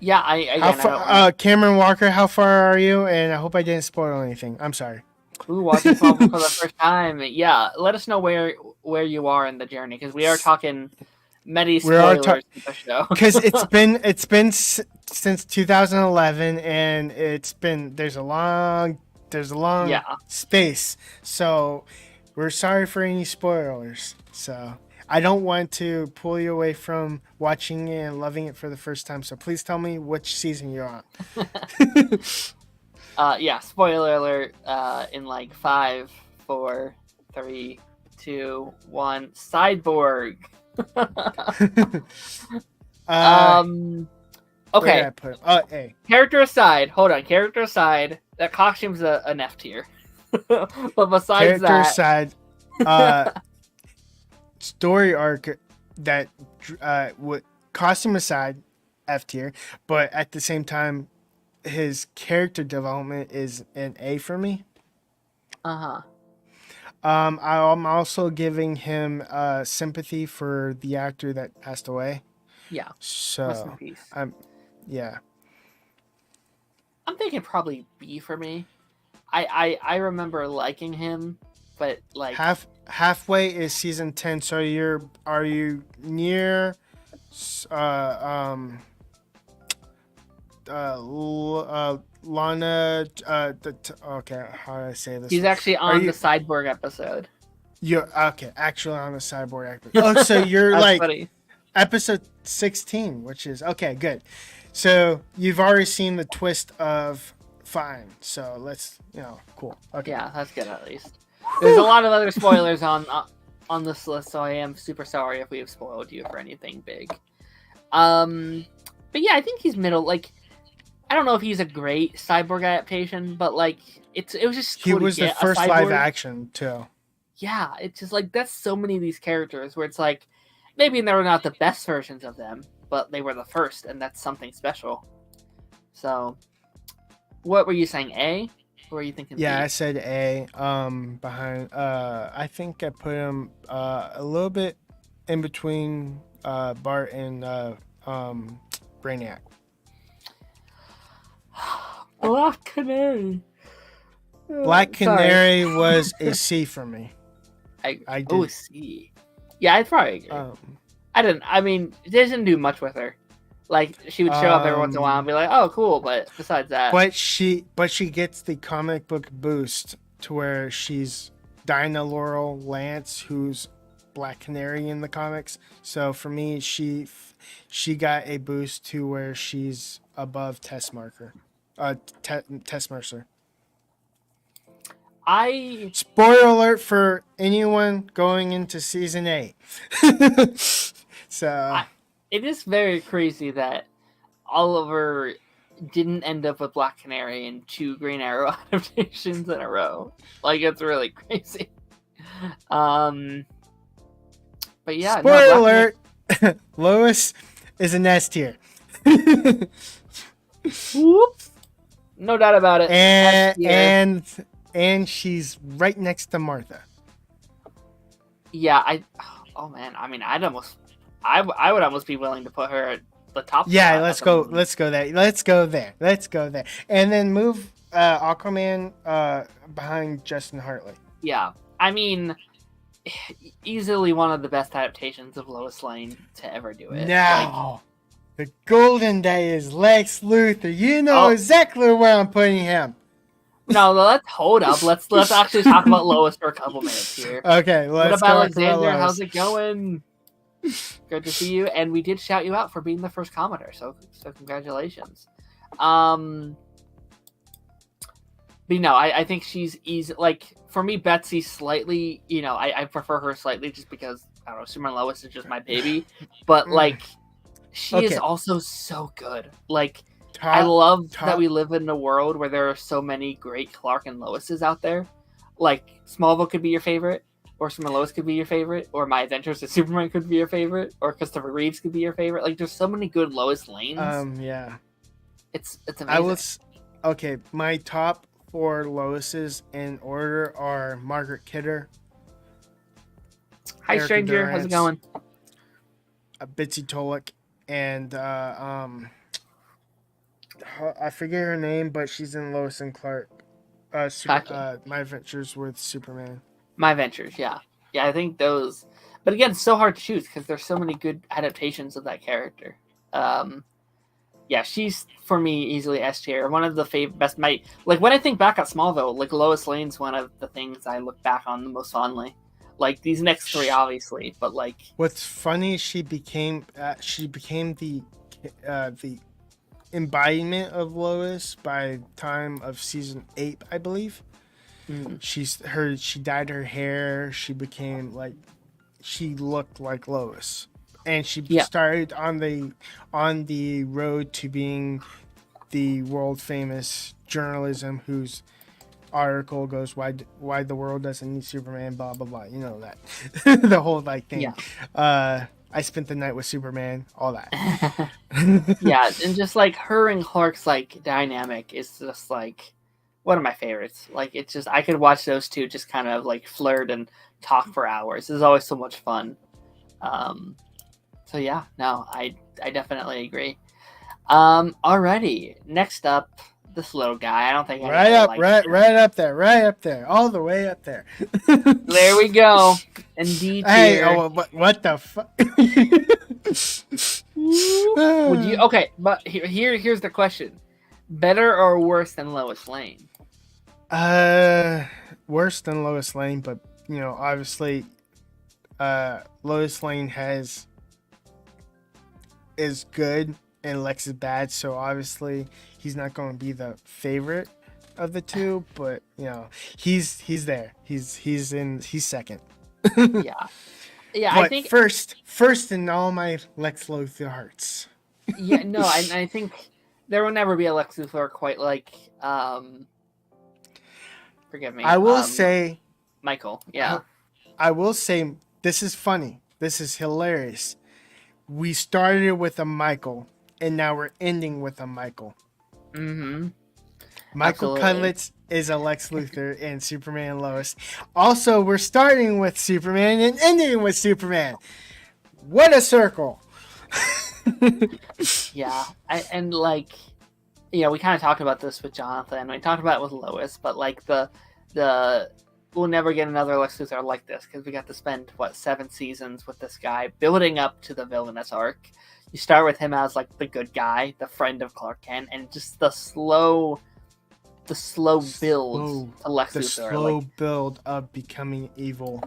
Yeah, Cameron Walker, how far are you? And I hope I didn't spoil anything. I'm sorry. Ooh, watching Smallville for the first time. Yeah, let us know where you are in the journey, because we are talking many spoilers in the show. Because it's been since 2011, and there's a long space. So we're sorry for any spoilers. So I don't want to pull you away from watching it and loving it for the first time. So please tell me which season you're on. Spoiler alert. In like 5, 4, 3, 2, 1. Cyborg. Okay. I put A. Character aside, hold on. Character aside, that costume's an F tier. But besides aside, story arc that costume aside, F tier. But at the same time, his character development is an A for me. I'm also giving him sympathy for the actor that passed away. Yeah. So rest in peace. I'm thinking probably B for me. I remember liking him, but like halfway is season 10. So are you near Lana, okay, how do I say this? He's actually on the Cyborg episode. You're okay, actually on the Cyborg episode. Oh, so you're like funny. Episode 16, which is okay, good. So you've already seen the twist of Fine. So let's, cool. Okay. Yeah, that's good at least. There's a lot of other spoilers on this list, so I am super sorry if we have spoiled you for anything big. but yeah, I think he's middle. Like, I don't know if he's a great cyborg adaptation, but like, it was just He cool to was the get a first live cyborg. action too. Yeah, it's just like that's so many of these characters where it's like maybe they were not the best versions of them, but they were the first, and that's something special. So, what were you saying? A? Or were you thinking Yeah, B? I said A. Behind. I think I put him a little bit in between Bart and Brainiac. Black Canary. Black Sorry. Canary was a C for me. I did. Oh, C. Yeah, I'd probably agree. I didn't. I mean, they didn't do much with her. Like she would show up every once in a while and be like, "Oh, cool," but besides that, but she gets the comic book boost to where she's Dinah Laurel Lance, who's Black Canary in the comics. So for me, she got a boost to where she's above Tess Mercer. Spoiler alert for anyone going into season 8. It is very crazy that Oliver didn't end up with Black Canary in 2 Green Arrow adaptations in a row. Like, it's really crazy. But yeah, spoiler alert. Lois is an S tier. Whoops. No doubt about it. And she's right next to Martha. Yeah, oh man, I mean, I would almost be willing to put her at the top. Yeah, let's go there. And then move Aquaman behind Justin Hartley. Yeah, I mean, easily one of the best adaptations of Lois Lane to ever do it. Now, the golden day is Lex Luthor. You know exactly where I'm putting him. No, let's hold up. Let's actually talk about Lois for a couple minutes here. Okay, what about Alexander? How's it going? Good to see you, and we did shout you out for being the first commenter, so congratulations. But no, I think she's easy. Like for me, Betsy slightly. You know, I prefer her slightly just because I don't know. Superman Lois is just my baby, but like she is also so good. Like. I love that we live in a world where there are so many great Clark and Loises out there. Like, Smallville could be your favorite, or Superman Lois could be your favorite, or My Adventures with Superman could be your favorite, or Christopher Reeves could be your favorite. Like, there's so many good Lois Lanes. Yeah. It's amazing. Okay, my top 4 Loises in order are Margaret Kidder. Hi, stranger. How's it going? Bitsy Tolick, and I forget her name, but she's in Lois and Clark. My Adventures with Superman. My Adventures, yeah. I think those. But again, it's so hard to choose because there's so many good adaptations of that character. Yeah, she's for me easily S tier. One of the best. Like when I think back at Smallville, like Lois Lane's one of the things I look back on the most fondly. Like these next 3, obviously, but like. What's funny, she became the embodiment of Lois by time of season 8, I believe. She dyed her hair. She became she looked like Lois, and she started on the road to being the world famous journalism whose article goes why the world doesn't need Superman, blah blah blah. You know that the whole thing. Yeah. I spent the night with Superman, all that. Yeah, and just like her and Clark's dynamic is just one of my favorites. Like it's just I could watch those two just kind of flirt and talk for hours. It's always so much fun. So yeah, no, I definitely agree. Alrighty, next up, this little guy. I don't think right up there, all the way up there. There we go. Indeed. Hey, what the fuck? Would you? Okay, but here's the question: better or worse than Lois Lane? Worse than Lois Lane, but obviously, Lois Lane is good and Lex is bad, so obviously he's not going to be the favorite of the two, but he's there. He's second. Yeah. But I think first in all my Lex Luthor hearts, Yeah, no, I think there will never be a Lex Luthor quite like forgive me, I will say, Michael. Yeah. I will say, this is funny. This is hilarious. We started with a Michael, and now we're ending with a Michael. Mm-hmm. Michael Absolutely. Cudlitz is a Lex Luthor in Superman and Lois. Also, we're starting with Superman and ending with Superman. What a circle! Yeah. And like, we kind of talked about this with Jonathan. We talked about it with Lois, but like the we'll never get another Lex Luthor like this because we got to spend 7 seasons with this guy building up to the villainous arc. You start with him as like the good guy, the friend of Clark Kent, and just the slow build to Lex Luthor. The slow build of becoming evil.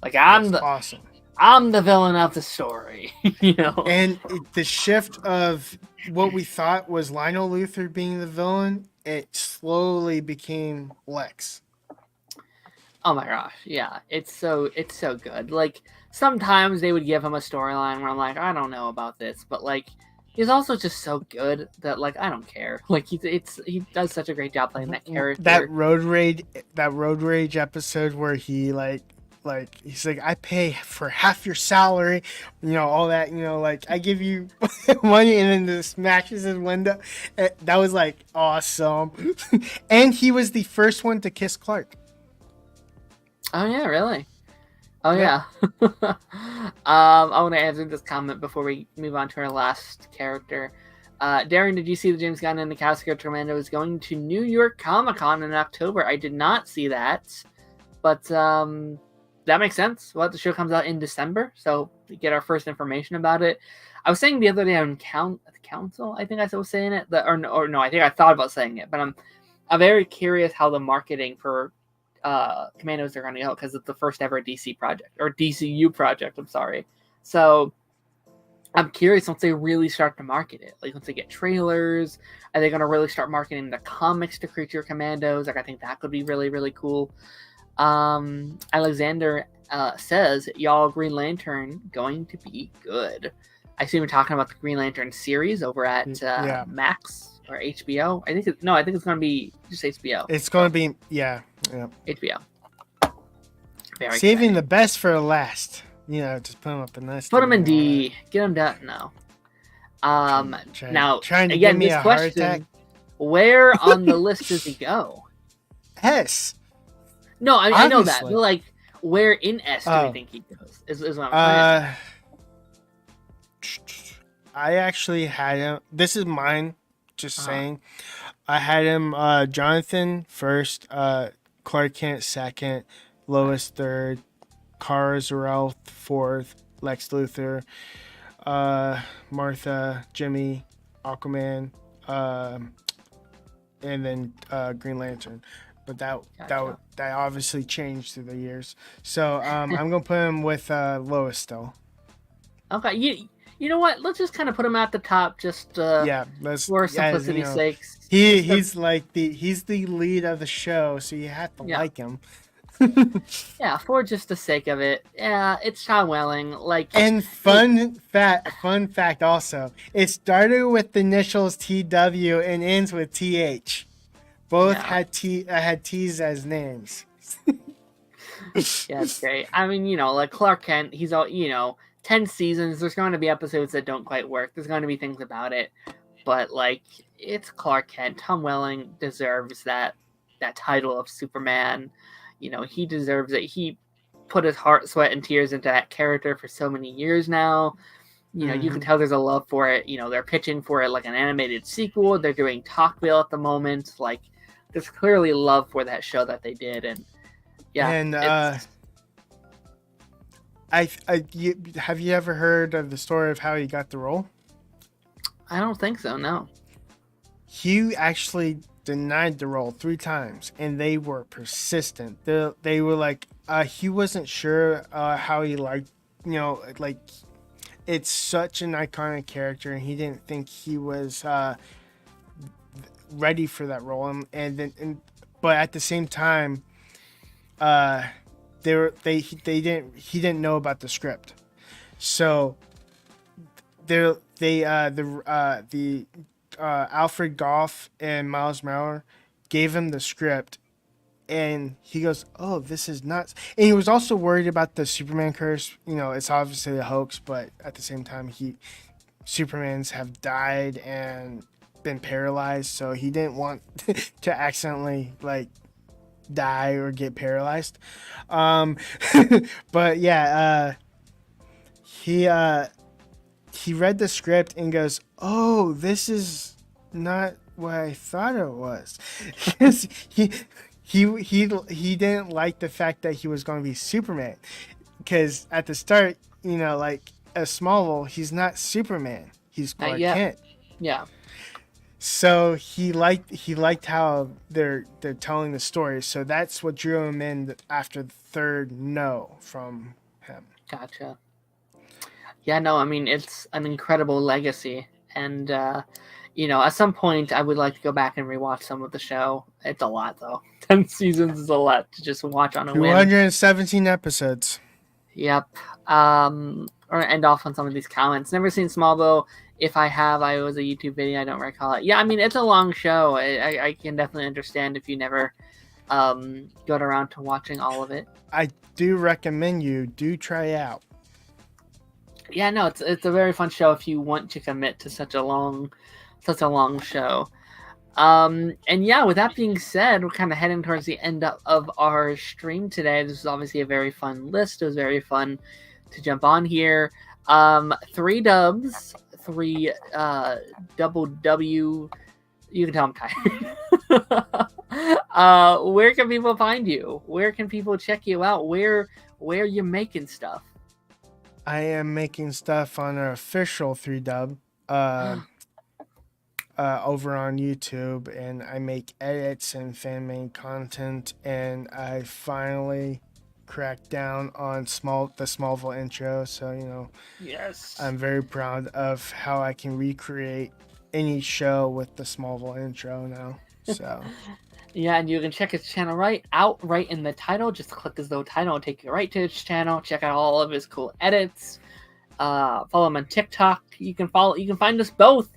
Like awesome. I'm the villain of the story, And the shift of what we thought was Lionel Luthor being the villain, it slowly became Lex. Oh my gosh, yeah, it's so good. Like sometimes they would give him a storyline where I'm like, I don't know about this, but like he's also just so good that like I don't care. Like he does such a great job playing that character. That road rage episode where he like he's like, I pay for half your salary, all that, like I give you money, and then just smashes his window. That was like awesome. And he was the first one to kiss Clark. Oh yeah, really? Oh yeah. I want to answer this comment before we move on to our last character. Darren, did you see the James Gunn and the Casca Tremendo is going to New York Comic Con in October? I did not see that, but that makes sense. Well, the show comes out in December, so we get our first information about it. I was saying the other day on the council, I think I was saying it, or no, I think I thought about saying it, but I'm very curious how the marketing for Commandos are going to go because it's the first ever DC project or DCU project. I'm sorry. So I'm curious once they really start to market it. Like once they get trailers, are they going to really start marketing the comics to Creature Commandos? Like I think that could be really, really cool. Alexander says, y'all, Green Lantern going to be good. I see we're talking about the Green Lantern series over at Max or HBO. I think it's going to be just HBO. It's going to be HBO. Very saving exciting. The best for last. Just put them up in this. Put them in D. Get them down. No. Now trying to again, give me this a question: heart attack. Where on the list does he go? S. No, I know that. But like, where in S do you think he goes? Is what I'm saying. I actually had him. This is mine. Just saying. I had him. Jonathan first. Clark Kent second. Lois third. Kara Zor-El fourth. Lex Luthor. Martha. Jimmy. Aquaman. And then Green Lantern. But that obviously changed through the years. So I'm gonna put him with Lois still. Okay, you know what? Let's just kind of put him at the top, just for simplicity's sake. He's the lead of the show, so you have to like him. Yeah, for just the sake of it. Yeah, it's Tom Welling. And fun fact also, it started with the initials TW and ends with TH. Both had T's as names. Yeah, it's great. I mean, like Clark Kent, he's all 10 seasons. There's going to be episodes that don't quite work. There's going to be things about it, but like it's Clark Kent. Tom Welling deserves that title of Superman. He deserves it. He put his heart, sweat, and tears into that character for so many years now. You can tell there's a love for it. They're pitching for it like an animated sequel. They're doing Talkville at the moment. Like, there's clearly love for that show that they did, and have you ever heard of the story of how he got the role? I don't think so. No. He actually denied the role 3 times, and they were persistent. They were like, he wasn't sure how he liked, it's such an iconic character, and he didn't think he was ready for that role. But at the same time, he didn't know about the script, so they the Alfred Goff and Miles Maurer gave him the script, and he goes, "Oh, this is nuts." And he was also worried about the Superman curse. You know, it's obviously a hoax, but at the same time, Supermans have died and been paralyzed, so he didn't want to accidentally like die or get paralyzed. Um, but yeah, he read the script and goes, "Oh, this is not what I thought it was." Because he didn't like the fact that he was going to be Superman. Because at the start, you know, like as Smallville, he's not Superman. He's Clark Kent. Yeah. So he liked how they're telling the story. So that's what drew him in after the third no from him. Gotcha. Yeah, no, I mean, it's an incredible legacy. And, you know, at some point, I would like to go back and rewatch some of the show. It's a lot, though. 10 seasons is a lot to just watch on a whim. 217 episodes. Yep. Or end off on some of these comments. Never seen Smallville. If I have, I was a YouTube video. I don't recall it. Yeah, I mean, it's a long show. I can definitely understand if you never got around to watching all of it. I do recommend you do try out. Yeah, no, it's a very fun show if you want to commit to such a long show. And yeah, with that being said, we're kind of heading towards the end of our stream today. This is obviously a very fun list. It was very fun to jump on here. 3 dubs, 3 double W. You can tell I'm tired. Where can people find you? Where can people check you out? Where you making stuff? I am making stuff on our official 3dub over on YouTube, and I make edits and fan-made content, and I finally cracked down on the Smallville intro, so you know, yes, I'm very proud of how I can recreate any show with the Smallville intro now. So yeah, and you can check his channel right in the title. Just click his little title and take you right to his channel. Check out all of his cool edits. Follow him on TikTok. You can find us both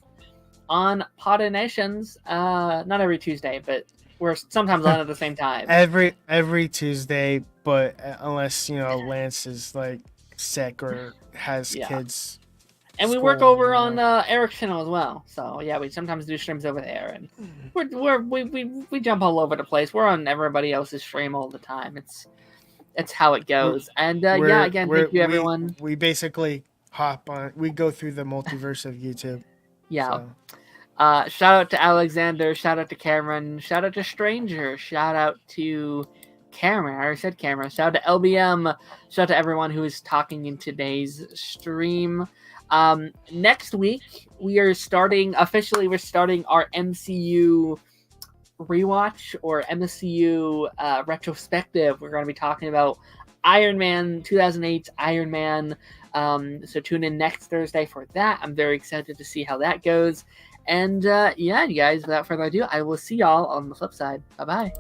on Podinations. Not every Tuesday, but we're sometimes on at the same time. Every Tuesday, but unless you know Lance is like sick or has kids. And we work over on Eric's channel as well. So yeah, we sometimes do streams over there, and we jump all over the place. We're on everybody else's stream all the time. It's how it goes. And again, thank you everyone. We basically hop on. We go through the multiverse of YouTube. Yeah. So. Shout out to Alexander. Shout out to Cameron. Shout out to Stranger. Shout out to Cameron. I already said Cameron. Shout out to LBM. Shout out to everyone who is talking in today's stream. Next week we're starting our MCU rewatch or MCU retrospective. We're going to be talking about Iron Man 2008's Iron Man. So tune in next Thursday for that. I'm very excited to see how that goes. And yeah, you guys, without further ado, I will see y'all on the flip side. Bye bye.